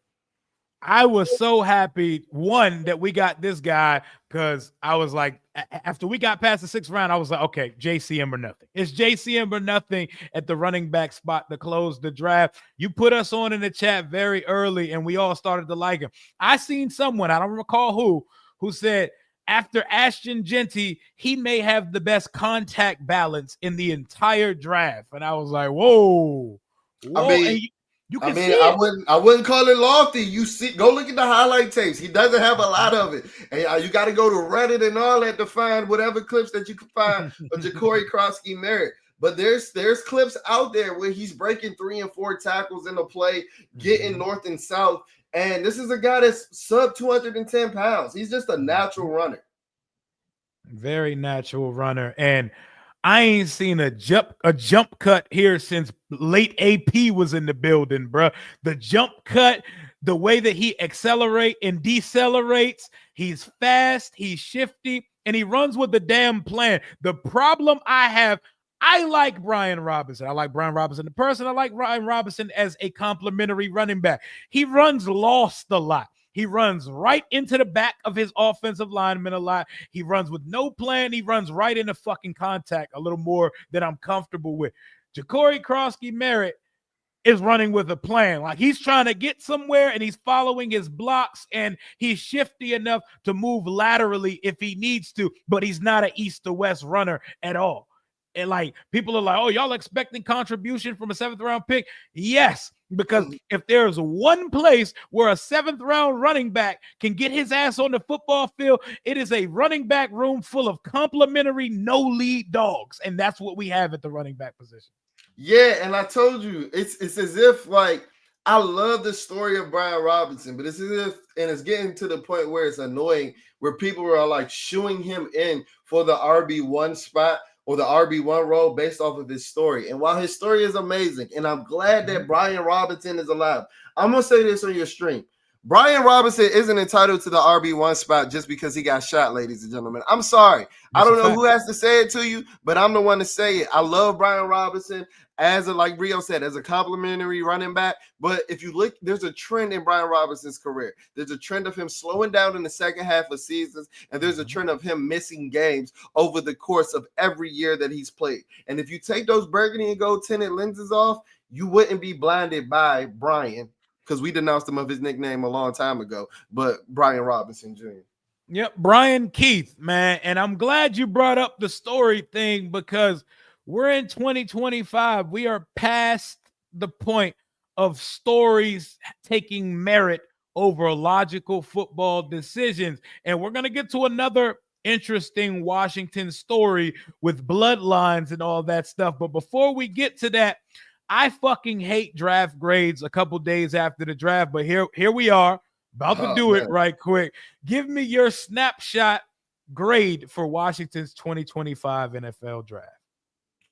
I was so happy, one, that we got this guy, because I was like, after we got past the 6th round, I was like, okay, JCM or nothing. It's JCM or nothing at the running back spot to close the draft. You put us on in the chat very early, and we all started to like him. I seen someone, I don't recall who said, after Ashton Jeanty, he may have the best contact balance in the entire draft. And I was like, whoa. I mean, I wouldn't call it lofty. You see, go look at the highlight tapes. He doesn't have a lot of it, and you got to go to Reddit and all that to find whatever clips that you can find of Ja'Cory Crosskey-Merritt. But there's clips out there where he's breaking 3 and 4 tackles in a play, getting north and south. And this is a guy that's sub 210 pounds. He's just a natural runner. Very natural runner. And I ain't seen a jump cut here since late AP was in the building, bro. The jump cut, the way that he accelerates and decelerates, he's fast, he's shifty, and he runs with the damn plan. The problem I like Brian Robinson. I like Brian Robinson the person. I like Brian Robinson as a complimentary running back. He runs lost a lot. He runs right into the back of his offensive lineman a lot. He runs with no plan. He runs right into fucking contact a little more than I'm comfortable with. Ja'Cory Crosskey-Merritt is running with a plan. Like, he's trying to get somewhere and he's following his blocks, and he's shifty enough to move laterally if he needs to, but he's not an east to west runner at all. And like, people are like, oh, y'all expecting contribution from a 7th round pick? Yes, because if there's one place where a 7th round running back can get his ass on the football field, it is a running back room full of complimentary no lead dogs. And that's what we have at the running back position. Yeah, and I told you, it's as if, like, I love the story of Brian Robinson, but it's as if, and it's getting to the point where it's annoying, where people are like shooing him in for the RB1 spot or the RB1 role based off of his story. And while his story is amazing, and I'm glad that Brian Robinson is alive, I'm going to say this on your stream. Brian Robinson isn't entitled to the RB1 spot just because he got shot, ladies and gentlemen. I'm sorry. I don't know who has to say it to you, but I'm the one to say it. I love Brian Robinson like Rio said, as a complimentary running back. But if you look, there's a trend in Brian Robinson's career. There's a trend of him slowing down in the second half of seasons, and there's a trend of him missing games over the course of every year that he's played. And if you take those burgundy and gold tinted lenses off, you wouldn't be blinded by Brian, because we denounced him of his nickname a long time ago, but Brian Robinson Jr. Yep, Brian Keith, man. And I'm glad you brought up the story thing, because we're in 2025. We are past the point of stories taking merit over logical football decisions. And we're going to get to another interesting Washington story with bloodlines and all that stuff. But before we get to that, I fucking hate draft grades a couple days after the draft, but here we are, about to do it right quick. Give me your snapshot grade for Washington's 2025 NFL draft.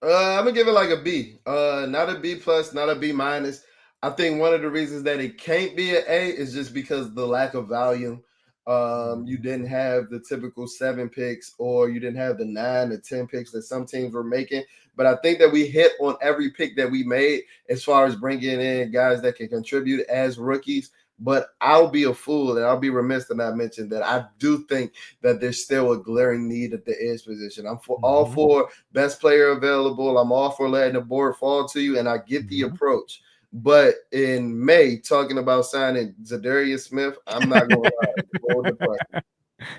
I'm gonna give it like a B. Not a B plus, not a B minus. I think one of the reasons that it can't be an A is just because the lack of volume. You didn't have the typical 7 picks, or you didn't have the 9 to 10 picks that some teams were making. But I think that we hit on every pick that we made as far as bringing in guys that can contribute as rookies. But I'll be a fool and I'll be remiss to not mention that I do think that there's still a glaring need at the edge position. I'm all for best player available. I'm all for letting the board fall to you, and I get the approach. But in May, talking about signing Zadarius Smith, I'm not going to lie. It's a little depressing.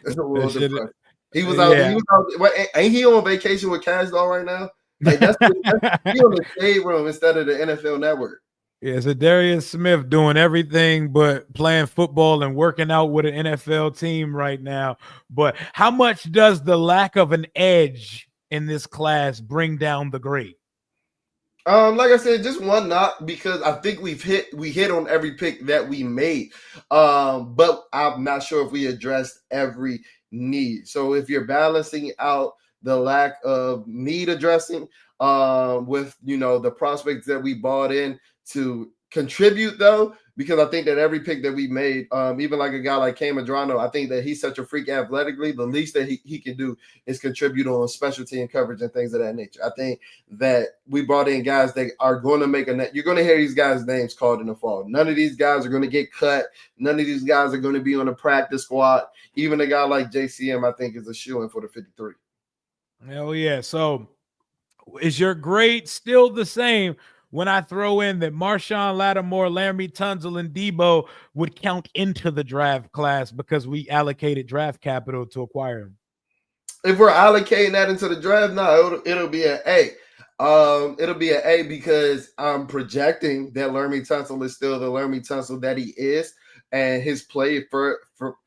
It's a little depressing. He was out. He was out. Ain't he on vacation with Cash Doll right now? Like that's he on the shade room instead of the NFL Network. Yeah, Zadarius Smith doing everything but playing football and working out with an NFL team right now. But how much does the lack of an edge in this class bring down the grade? Like I said, just one knock because I think we hit on every pick that we made. But I'm not sure if we addressed every need. So if you're balancing out the lack of need addressing with the prospects that we bought in to contribute, though, because I think that every pick that we made, even like a guy like Cam Adrano, I think that he's such a freak athletically. The least that he can do is contribute on specialty and coverage and things of that nature. I think that we brought in guys that are going to make a net. You're going to hear these guys' names called in the fall. None of these guys are going to get cut. None of these guys are going to be on the practice squad. Even a guy like JCM, I think, is a shoo-in for the 53. Hell yeah. So is your grade still the same when I throw in that Marshawn Lattimore, Laremy Tunsil, and Debo would count into the draft class because we allocated draft capital to acquire them? If we're allocating that into the draft, no, it'll be an A. It'll be an A because I'm projecting that Laremy Tunsil is still the Laremy Tunsil that he is, and his play for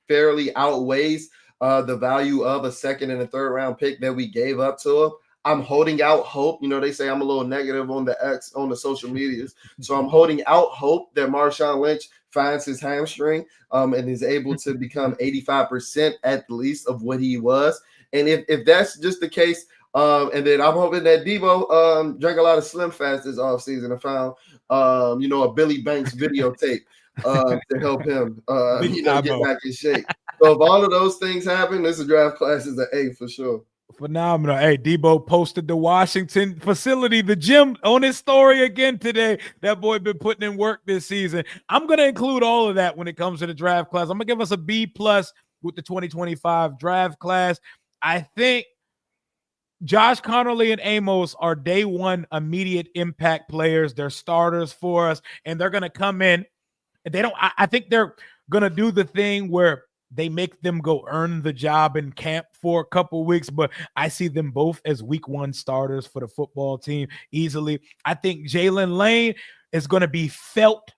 fairly outweighs the value of a second and a third round pick that we gave up to him. I'm holding out hope. They say I'm a little negative on the social medias. So I'm holding out hope that Marshawn Lynch finds his hamstring and is able to become 85% at least of what he was. And if that's just the case, and then I'm hoping that Debo drank a lot of Slim Fast this offseason and found, a Billy Banks videotape to help him, get back in shape. So if all of those things happen, this draft class is an A for sure. Phenomenal. Hey, Debo posted the Washington facility, the gym, on his story again today. That boy been putting in work this season. I'm going to include all of that when it comes to the draft class. I'm going to give us a B+ with the 2025 draft class. I think Josh Conerly and Amos are day one immediate impact players. They're starters for us, and they're going to come in. And I think they're going to do the thing where they make them go earn the job in camp for a couple weeks, but I see them both as week one starters for the football team easily. I think Jalen Lane is going to be felt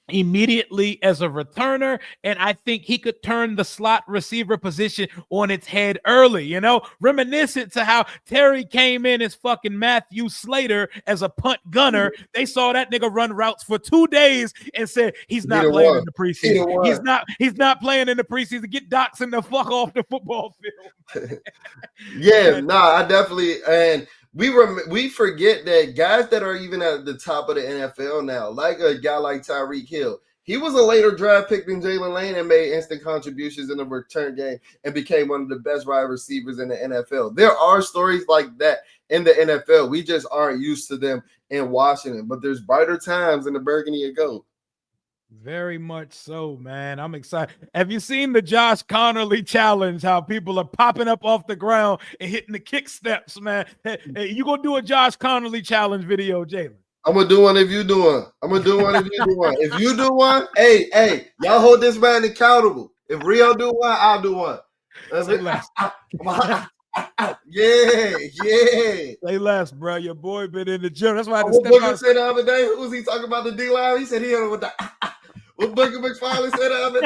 immediately as a returner, and I think he could turn the slot receiver position on its head early, reminiscent to how Terry came in as fucking Matthew Slater as a punt gunner. They saw that nigga run routes for 2 days and said he's not playing in the preseason. He's not playing in the preseason. Get Doxson the fuck off the football field. I definitely, and we forget that guys that are even at the top of the NFL now, like a guy like Tyreek Hill, he was a later draft pick than Jalen Lane and made instant contributions in the return game and became one of the best wide receivers in the NFL. There are stories like that in the NFL. We just aren't used to them in Washington, but there's brighter times in the burgundy and gold. Very much so, man. I'm excited. Have you seen the Josh Conerly challenge? How people are popping up off the ground and hitting the kick steps, man. Hey, you gonna do a Josh Conerly challenge video, Jalen? I'm gonna do one if you do one. I'm gonna do one if you do one. If you do one, hey, y'all hold this man accountable. If Rio do one, I'll do one. That's it. Yeah. Say less, bro. Your boy been in the gym. That's why I what Booker said the other day. Who was he talking about the D-line? He said he had with the what Booker McFarlane said the other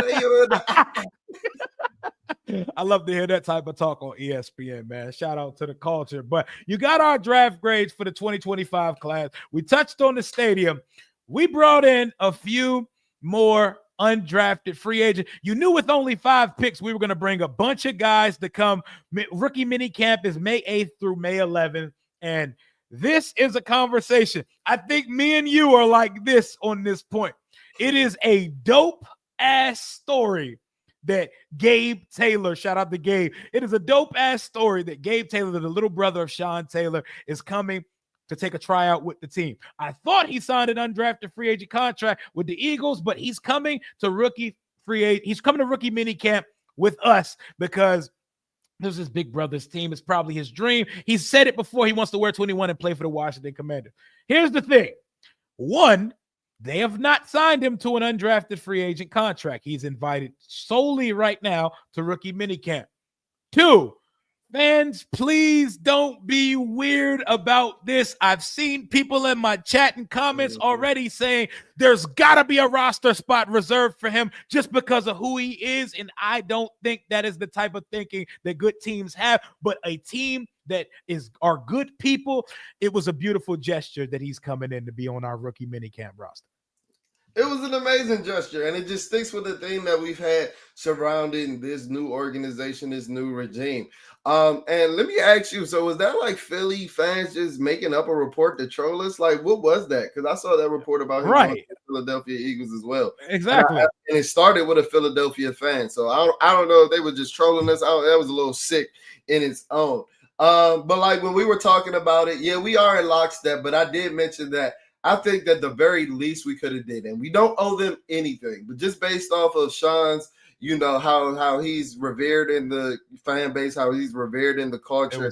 day. I love to hear that type of talk on ESPN, man. Shout out to the culture. But you got our draft grades for the 2025 class. We touched on the stadium. We brought in a few more undrafted free agent. You knew with only 5 picks, we were going to bring a bunch of guys to come. Rookie mini camp is May 8th through May 11th. And this is a conversation. I think me and you are like this on this point. It is a dope ass story that Gabe Taylor, shout out to Gabe. It is a dope ass story that Gabe Taylor, the little brother of Sean Taylor, is coming to take a tryout with the team. I thought he signed an undrafted free agent contract with the Eagles, but he's coming to rookie mini camp with us because this is his big brother's team. It's probably his dream. He's said it before. He wants to wear 21 and play for the Washington Commanders. Here's the thing. One, they have not signed him to an undrafted free agent contract. He's invited solely right now to rookie minicamp. Two, fans, please don't be weird about this. I've seen people in my chat and comments already saying there's got to be a roster spot reserved for him just because of who he is, and I don't think that is the type of thinking that good teams have, but a team that are good people, it was a beautiful gesture that he's coming in to be on our rookie minicamp roster. It was an amazing gesture, and it just sticks with the theme that we've had surrounding this new organization, this new regime. And let me ask you, so was that like Philly fans just making up a report to troll us? Like, what was that? Because I saw that report about him going to the Philadelphia Eagles as well. Exactly. And it started with a Philadelphia fan. So I don't know if they were just trolling us. That was a little sick in its own. But like when we were talking about it, yeah, we are in lockstep, but I did mention that I think that the very least we could have did, and we don't owe them anything, but just based off of Sean's, you know, how he's revered in the fan base, how he's revered in the culture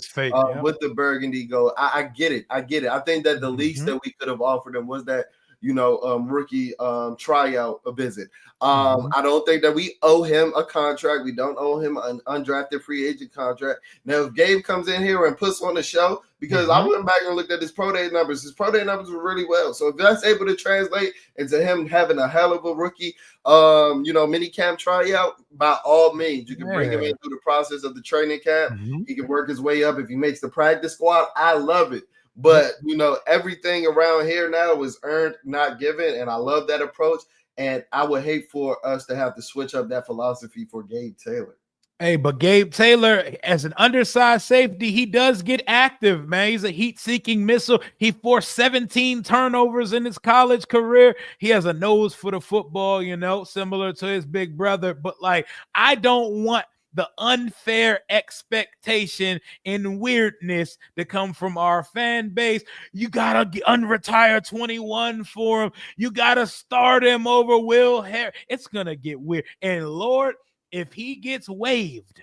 with the Burgundy Gold. I get it. I think that the least that we could have offered him was that, you know, rookie tryout a visit. I don't think that we owe him a contract. We don't owe him an undrafted free agent contract. Now, if Gabe comes in here and puts on the show, because I went back and looked at his pro day numbers. His pro day numbers were really well. So if that's able to translate into him having a hell of a rookie, mini camp tryout, by all means, you can bring him in through the process of the training camp. He can work his way up. If he makes the practice squad, I love it. But, you know, everything around here now is earned, not given. And I love that approach. And I would hate for us to have to switch up that philosophy for Gabe Taylor. Hey, but Gabe Taylor, as an undersized safety, he does get active, man. He's a heat-seeking missile. He forced 17 turnovers in his college career. He has a nose for the football, you know, similar to his big brother. But, like, I don't want the unfair expectation and weirdness that come from our fan base. You got to unretire 21 for him. You got to start him over Will Harris. It's going to get weird. And, Lord, if he gets waived,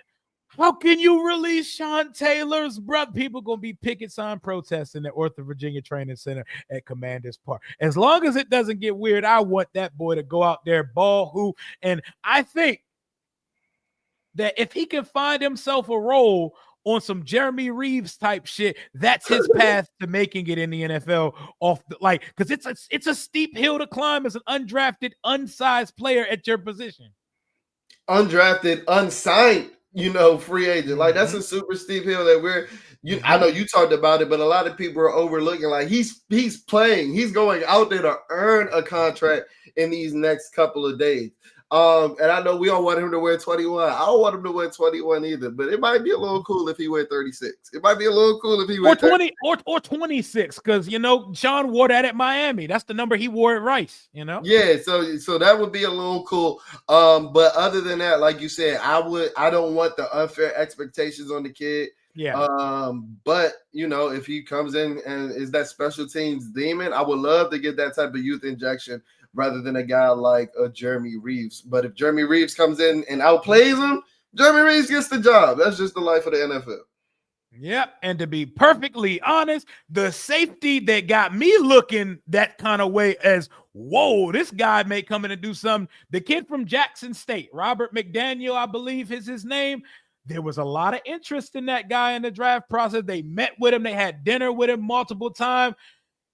how can you release Sean Taylor's brother? People going to be picket sign protesting at Ortho Virginia Training Center at Commanders Park. As long as it doesn't get weird, I want that boy to go out there, ball hoop. And I think that if he can find himself a role on some Jeremy Reeves type shit, that's his path to making it in the NFL because it's a steep hill to climb as an undrafted, unsized player at your position. Undrafted, unsigned, free agent. Like, that's a super steep hill that I know you talked about it, but a lot of people are overlooking. Like, he's playing. He's going out there to earn a contract in these next couple of days. And I know we all want him to wear 21. I don't want him to wear 21 either, but it might be a little cool if he wear 36. It might be a little cool if he wear 20 or 26, because Sean wore that at Miami. That's the number he wore at Rice. Yeah, so that would be a little cool. But other than that, like you said, I don't want the unfair expectations on the kid. Yeah. But if he comes in and is that special teams demon, I would love to get that type of youth injection rather than a guy like Jeremy Reeves. But if Jeremy Reeves comes in and outplays him, Jeremy Reeves gets the job. That's just the life of the NFL. Yep. And to be perfectly honest, the safety that got me looking that kind of way as, whoa, this guy may come in and do something. The kid from Jackson State, Robert McDaniel, I believe is his name. There was a lot of interest in that guy in the draft process. They met with him. They had dinner with him multiple times.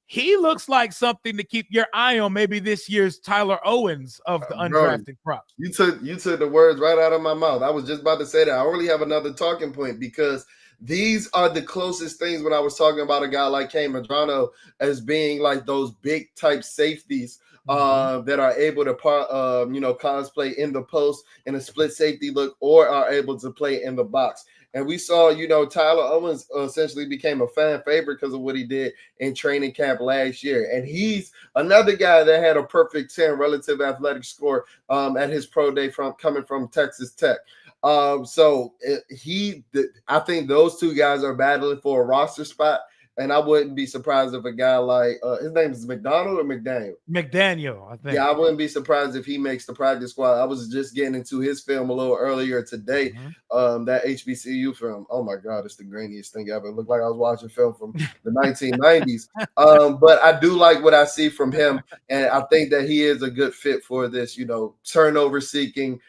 He looks like something to keep your eye on, maybe this year's Tyler Owens of the undrafted props. You took the words right out of my mouth. I was just about to say that. I already have another talking point because these are the closest things when I was talking about a guy like Kane Medrano as being like those big type safeties that are able to cosplay in the post in a split safety look or are able to play in the box. And we saw, Tyler Owens essentially became a fan favorite because of what he did in training camp last year. And he's another guy that had a perfect 10 relative athletic score at his pro day coming from Texas Tech. I think those two guys are battling for a roster spot And I wouldn't be surprised if a guy like his name is McDonald or McDaniel. McDaniel, I think. Yeah, I wouldn't be surprised if he makes the practice squad. I was just getting into his film a little earlier today. That HBCU film. Oh my God, it's the grainiest thing ever. It looked like I was watching film from the 1990s. But I do like what I see from him, and I think that he is a good fit for this, turnover seeking,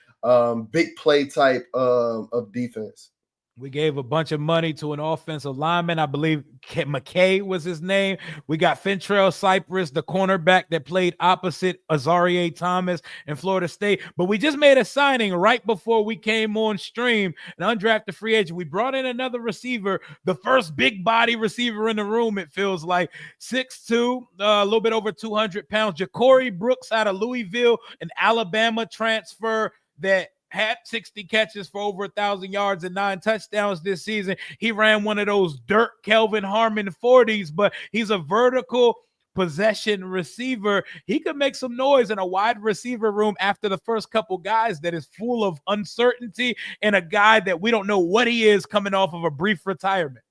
big play type of defense. We gave a bunch of money to an offensive lineman. I believe McKay was his name. We got Fentrell Cypress, the cornerback that played opposite Azareye'h Thomas in Florida State. But we just made a signing right before we came on stream, an undrafted free agent. We brought in another receiver, the first big body receiver in the room, it feels like. 6'2", a little bit over 200 pounds. Ja'Cory Brooks out of Louisville, an Alabama transfer that had 60 catches for over 1,000 yards and 9 touchdowns this season. He ran one of those dirt Kelvin Harmon 40s, but he's a vertical possession receiver. He could make some noise in a wide receiver room after the first couple guys that is full of uncertainty, and a guy that we don't know what he is coming off of a brief retirement.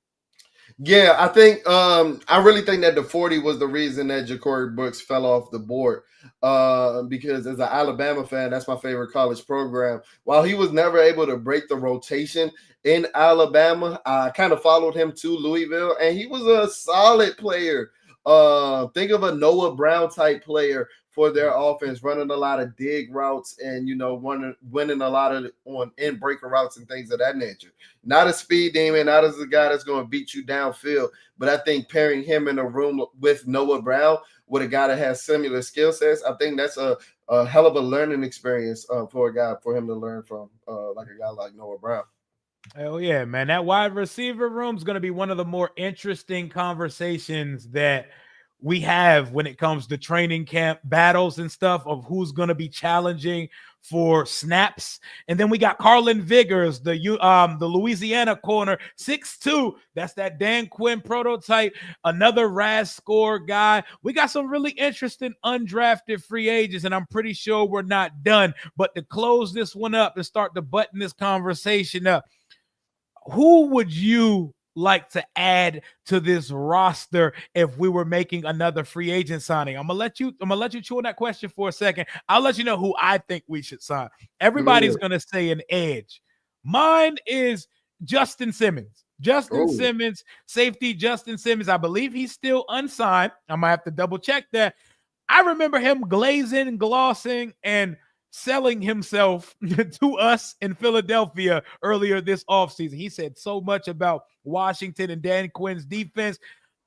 Yeah, I think I really think that the 40 was the reason that Ja'Cory Brooks fell off the board. Because as an Alabama fan, that's my favorite college program. While he was never able to break the rotation in Alabama, I kind of followed him to Louisville, and he was a solid player. Think of a Noah Brown type player for their offense, running a lot of dig routes and, winning a lot of on end breaker routes and things of that nature. Not a speed demon, not as a guy that's going to beat you downfield, but I think pairing him in a room with Noah Brown, with a guy that has similar skill sets, I think that's a hell of a learning experience for him to learn from, like a guy like Noah Brown. Hell yeah, man. That wide receiver room is going to be one of the more interesting conversations that we have when it comes to training camp battles and stuff, of who's going to be challenging for snaps. And then we got Carlin Vigors, the Louisiana corner, 6'2". That's that Dan Quinn prototype, another RAS score guy. We got some really interesting undrafted free agents, and I'm pretty sure we're not done. But to close this one up and start to button this conversation up, who would you like to add to this roster if we were making another free agent signing? I'm gonna let you chew on that question for a second. I'll let you know who I think we should sign. Everybody's gonna say an edge. Mine is Justin Simmons. Simmons, safety Justin Simmons. I believe he's still unsigned. I might have to double check that. I remember him glazing, glossing, and selling himself to us in Philadelphia earlier this offseason. He said so much about Washington and Dan Quinn's defense.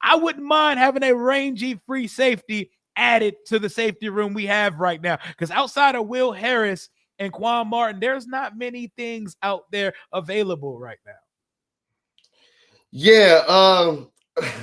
I wouldn't mind having a rangy free safety added to the safety room we have right now, because outside of Will Harris and Quan Martin, there's not many things out there available right now. Yeah,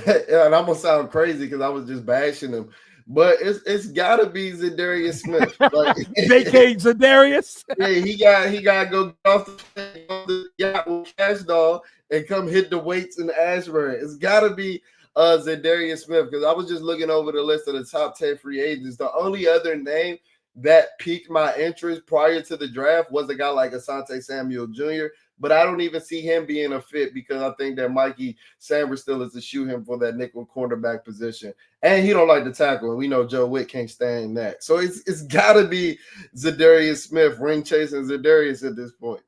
and I'm gonna sound crazy because I was just bashing him, but it's gotta be Za'Darius Smith. Like, vacate Za'Darius. Yeah, he gotta go off the yacht with Cash Doll and come hit the weights in Ashburn. It's gotta be Za'Darius Smith, because I was just looking over the list of the top 10 free agents. The only other name that piqued my interest prior to the draft was a guy like Asante Samuel Jr., but I don't even see him being a fit, because I think that Mikey Sanders still is to shoot him for that nickel cornerback position. And he don't like to tackle, and we know Joe Witt can't stand that. So it's got to be Za'Darius Smith, ring chasing Za'Darius at this point.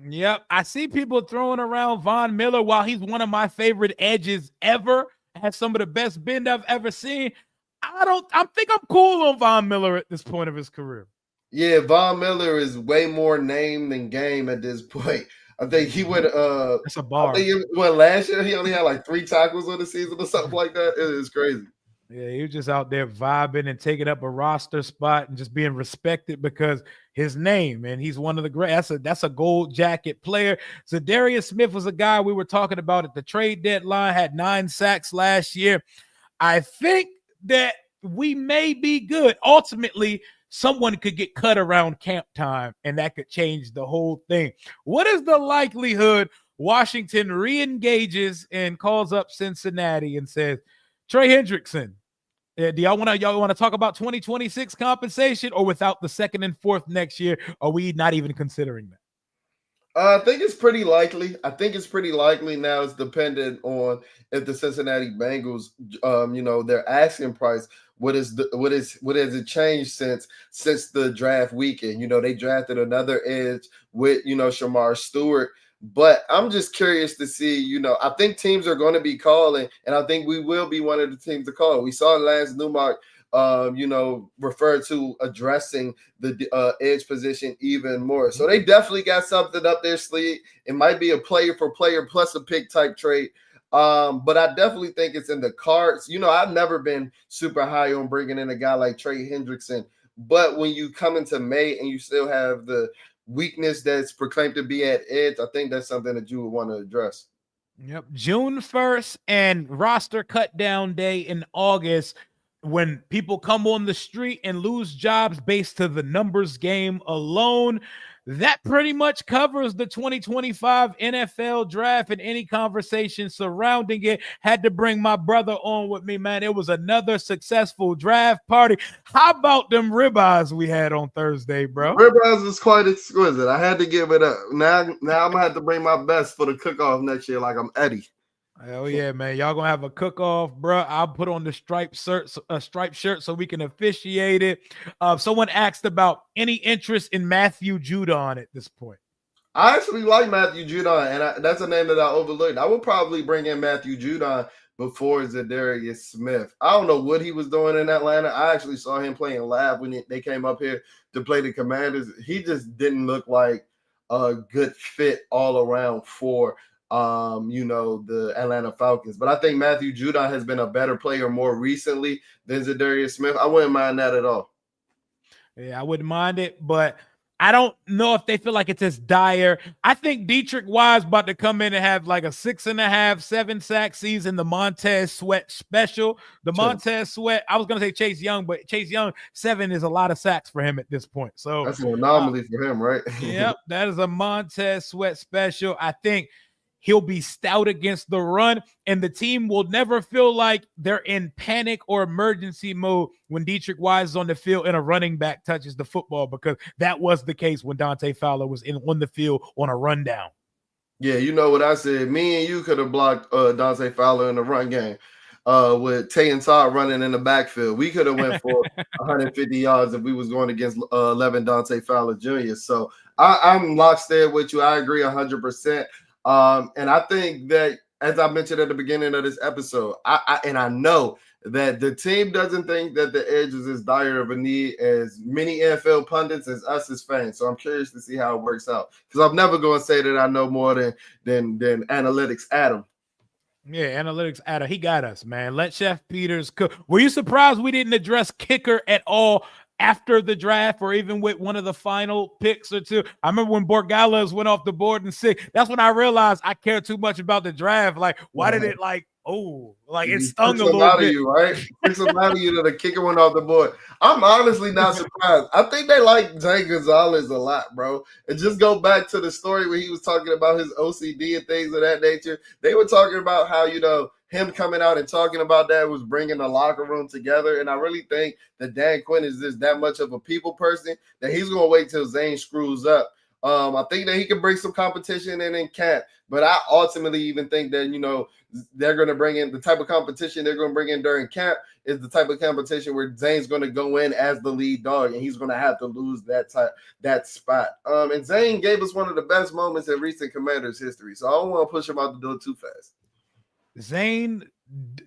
Yep. I see people throwing around Von Miller. While he's one of my favorite edges ever, has some of the best bend I've ever seen, I think I'm cool on Von Miller at this point of his career. Yeah, Von Miller is way more name than game at this point. I think he went that's a bar. I think last year he only had like 3 tackles on the season or something like that. It is crazy. Yeah, he was just out there vibing and taking up a roster spot and just being respected because his name, and he's one of the great. That's a gold jacket player. Za'Darius Smith was a guy we were talking about at the trade deadline, had 9 sacks last year. I think that we may be good. Ultimately, someone could get cut around camp time, and that could change the whole thing. What is the likelihood Washington re-engages and calls up Cincinnati and says, Trey Hendrickson, do y'all want to talk about 2026 compensation, or without the 2nd and 4th next year? Are we not even considering that? I think it's pretty likely. I think it's pretty likely now. It's dependent on if the Cincinnati Bengals, their asking price. What has it changed since the draft weekend? They drafted another edge with Shamar Stewart. But I'm just curious to see. I think teams are going to be calling, and I think we will be one of the teams to call. We saw Lance Newmark, refer to addressing the edge position even more. So they definitely got something up their sleeve. It might be a player for player plus a pick type trade. But I definitely think it's in the cards. I've never been super high on bringing in a guy like Trey Hendrickson. But when you come into May and you still have the weakness that's proclaimed to be at edge, I think that's something that you would want to address. Yep. June 1st and roster cut down day in August, when people come on the street and lose jobs based to the numbers game alone. That pretty much covers the 2025 NFL draft, and any conversation surrounding it. Had to bring my brother on with me, man. It was another successful draft party. How about them ribeyes we had on Thursday, bro? Ribeyes was quite exquisite. I had to give it up. Now I'm gonna have to bring my best for the cook-off next year, like I'm Eddie. Hell yeah, man. Y'all gonna have a cook-off, bro. I'll put on the striped shirt so we can officiate it. Someone asked about any interest in Matthew Judon at this point. I actually like Matthew Judon, and that's a name that I overlooked. I would probably bring in Matthew Judon before Zadarius Smith. I don't know what he was doing in Atlanta. I actually saw him playing live when they came up here to play the Commanders. He just didn't look like a good fit all around for the Atlanta Falcons. But I think Matthew Judon has been a better player more recently than Zadarius Smith. I wouldn't mind that at all. Yeah, I wouldn't mind it, but I don't know if they feel like it's as dire. I think Deatrich Wise about to come in and have like a 6.5, 7 sack season. The Montez Sweat special. The Montez Sweat, I was going to say Chase Young, but Chase Young, 7 is a lot of sacks for him at this point. So that's an anomaly for him, right? Yep, that is a Montez Sweat special. I think he'll be stout against the run, and the team will never feel like they're in panic or emergency mode when Deatrich Wise is on the field and a running back touches the football, because that was the case when Dante Fowler was on the field on a rundown. Yeah, you know what I said. Me and you could have blocked Dante Fowler in the run game with Tay and Todd running in the backfield. We could have went for 150 yards if we was going against 11 Dante Fowler Jr. So I'm lockstep with you. I agree 100%. And I think that, as I mentioned at the beginning of this episode, I know that the team doesn't think that the edge is as dire of a need as many NFL pundits as us as fans. So I'm curious to see how it works out, because I'm never going to say that I know more than analytics Adam. Yeah, analytics Adam, he got us, man. Let Chef Peters cook. Were you surprised we didn't address kicker at all after the draft, or even with one of the final picks or two? I remember when Borregales went off the board in 6. That's when I realized I care too much about the draft. Like, why did it it stung a little bit? You, right? Took some out of you that the kicker went off the board. I'm honestly not surprised. I think they like Zane Gonzalez a lot, bro. And just go back to the story where he was talking about his OCD and things of that nature. They were talking about how, him coming out and talking about that was bringing the locker room together. And I really think that Dan Quinn is just that much of a people person that he's going to wait till Zane screws up. I think that he can bring some competition in camp, but I ultimately even think that, they're going to bring in the type of competition they're going to bring in during camp is the type of competition where Zane's going to go in as the lead dog, and he's going to have to lose that spot. And Zane gave us one of the best moments in recent Commanders history, so I don't want to push him out the door too fast. Zane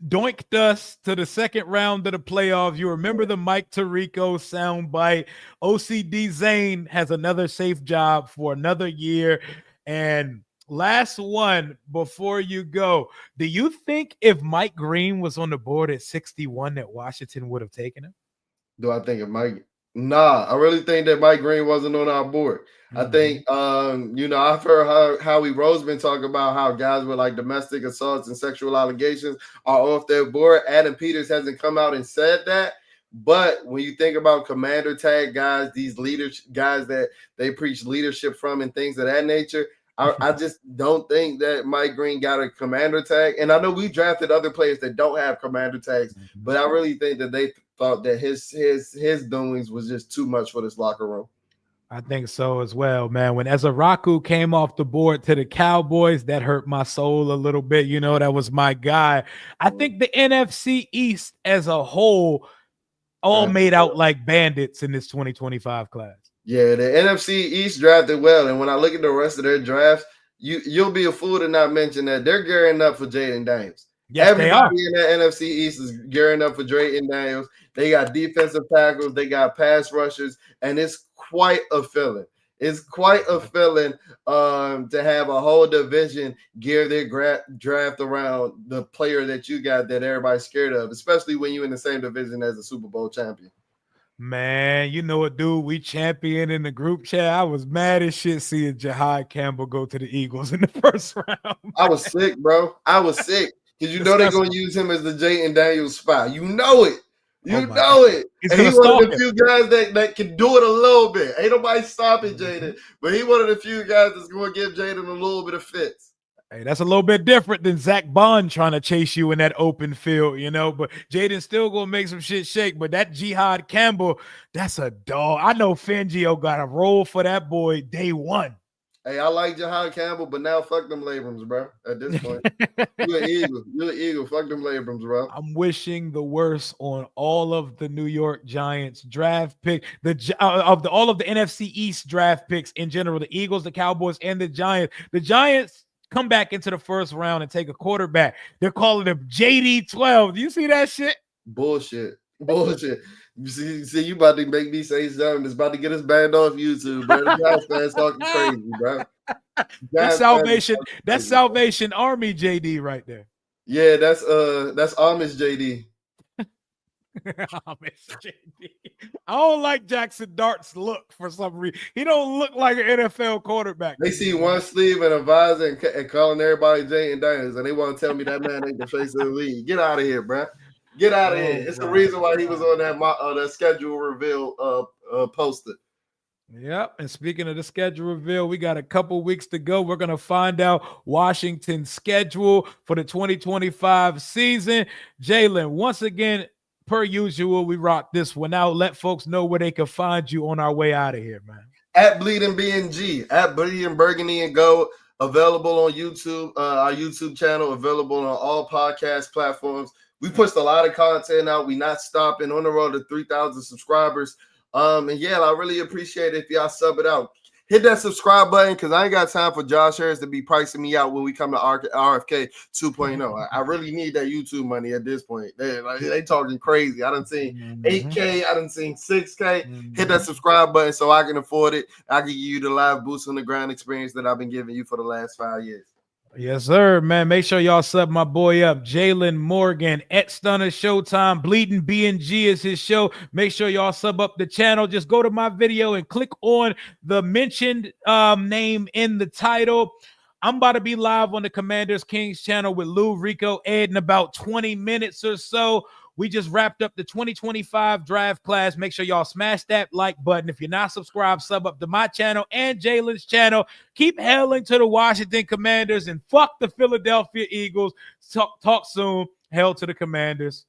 doinked us to the second round of the playoffs. You remember the Mike Tirico soundbite. OCD Zane has another safe job for another year. And last one before you go, do you think if Mike Green was on the board at 61 that Washington would have taken him? Do I think of Mike? Nah, I really think that Mike Green wasn't on our board. Mm-hmm. I think, I've heard Howie Roseman talk about how guys with like domestic assaults and sexual allegations are off their board. Adam Peters hasn't come out and said that. But when you think about commander tag guys, these leaders, guys that they preach leadership from and things of that nature, I just don't think that Mike Green got a commander tag. And I know we drafted other players that don't have commander tags, but I really think that they thought that his doings was just too much for this locker room. I think so as well, man. When Ezraku came off the board to the Cowboys, that hurt my soul a little bit. You know, that was my guy. I think the NFC East as a whole all made out like bandits in this 2025 class. Yeah, the NFC East drafted well, and when I look at the rest of their drafts, you'll be a fool to not mention that they're gearing up for Jaden Daniels. Yes, everybody in the NFC East is gearing up for Jaden Daniels. They got defensive tackles, they got pass rushers, and it's quite a feeling. It's quite a feeling to have a whole division gear their draft around the player that you got that everybody's scared of, especially when you're in the same division as a Super Bowl champion. Man, you know what, dude? We champion in the group chat. I was mad as shit seeing Jahad Campbell go to the Eagles in the first round. I was sick, bro. I was sick because you know they're going to use him as the Jaden Daniels spot. You know it. You know it. And he's one of the few guys that can do it a little bit. Ain't nobody stopping Jaden, but he's one of the few guys that's going to give Jaden a little bit of fits. Hey, that's a little bit different than Zach Bond trying to chase you in that open field, you know. But Jaden's still gonna make some shit shake. But that Jihad Campbell, that's a dog. I know Fangio got a role for that boy day one. Hey, I like Jihad Campbell, but now fuck them Labrams, bro. At this point, you're an Eagle. You're an Eagle. Fuck them Labrams, bro. I'm wishing the worst on all of the New York Giants draft pick, all of the NFC East draft picks in general. The Eagles, the Cowboys, and the Giants. The Giants come back into the first round and take a quarterback. They're calling him JD12. Do you see that shit? Bullshit. See, you about to make me say something that's about to get us banned off YouTube, bro. The fans talking crazy, bro. That's Salvation Army JD right there. Yeah, that's Amish JD. I don't like Jackson Dart's look for some reason. He don't look like an NFL quarterback. They see one sleeve and a visor and calling everybody Jaden Daniels, and they want to tell me that man ain't the face of the league. Get out of here, bro. Get out of here. It's the reason why he was on that schedule reveal poster. Yep. And speaking of the schedule reveal, we got a couple weeks to go. We're going to find out Washington's schedule for the 2025 season. Jalen, once again, per usual, we rock this one out. Let folks know where they can find you on our way out of here, man. At Bleeding BNG, at Bleeding Burgundy and Gold, available on YouTube, our YouTube channel, available on all podcast platforms. We pushed a lot of content out. We not stopping, on the road to 3,000 subscribers. And yeah, I really appreciate it if y'all sub it out. Hit that subscribe button because I ain't got time for Josh Harris to be pricing me out when we come to RFK 2.0. I really need that YouTube money at this point. They talking crazy. I done seen 8K. I done seen 6K. Hit that subscribe button so I can afford it. I can give you the live boots on the ground experience that I've been giving you for the last 5 years. Yes, sir, man. Make sure y'all sub my boy up, Jalen Morgan, at Stunner Showtime. Bleeding BNG is his show. Make sure y'all sub up the channel. Just go to my video and click on the mentioned name in the title. I'm about to be live on the Commanders Kings channel with Lou, Rico, Ed in about 20 minutes or so. We just wrapped up the 2025 draft class. Make sure y'all smash that like button. If you're not subscribed, sub up to my channel and Jalen's channel. Keep hailing to the Washington Commanders and fuck the Philadelphia Eagles. Talk soon. Hail to the Commanders.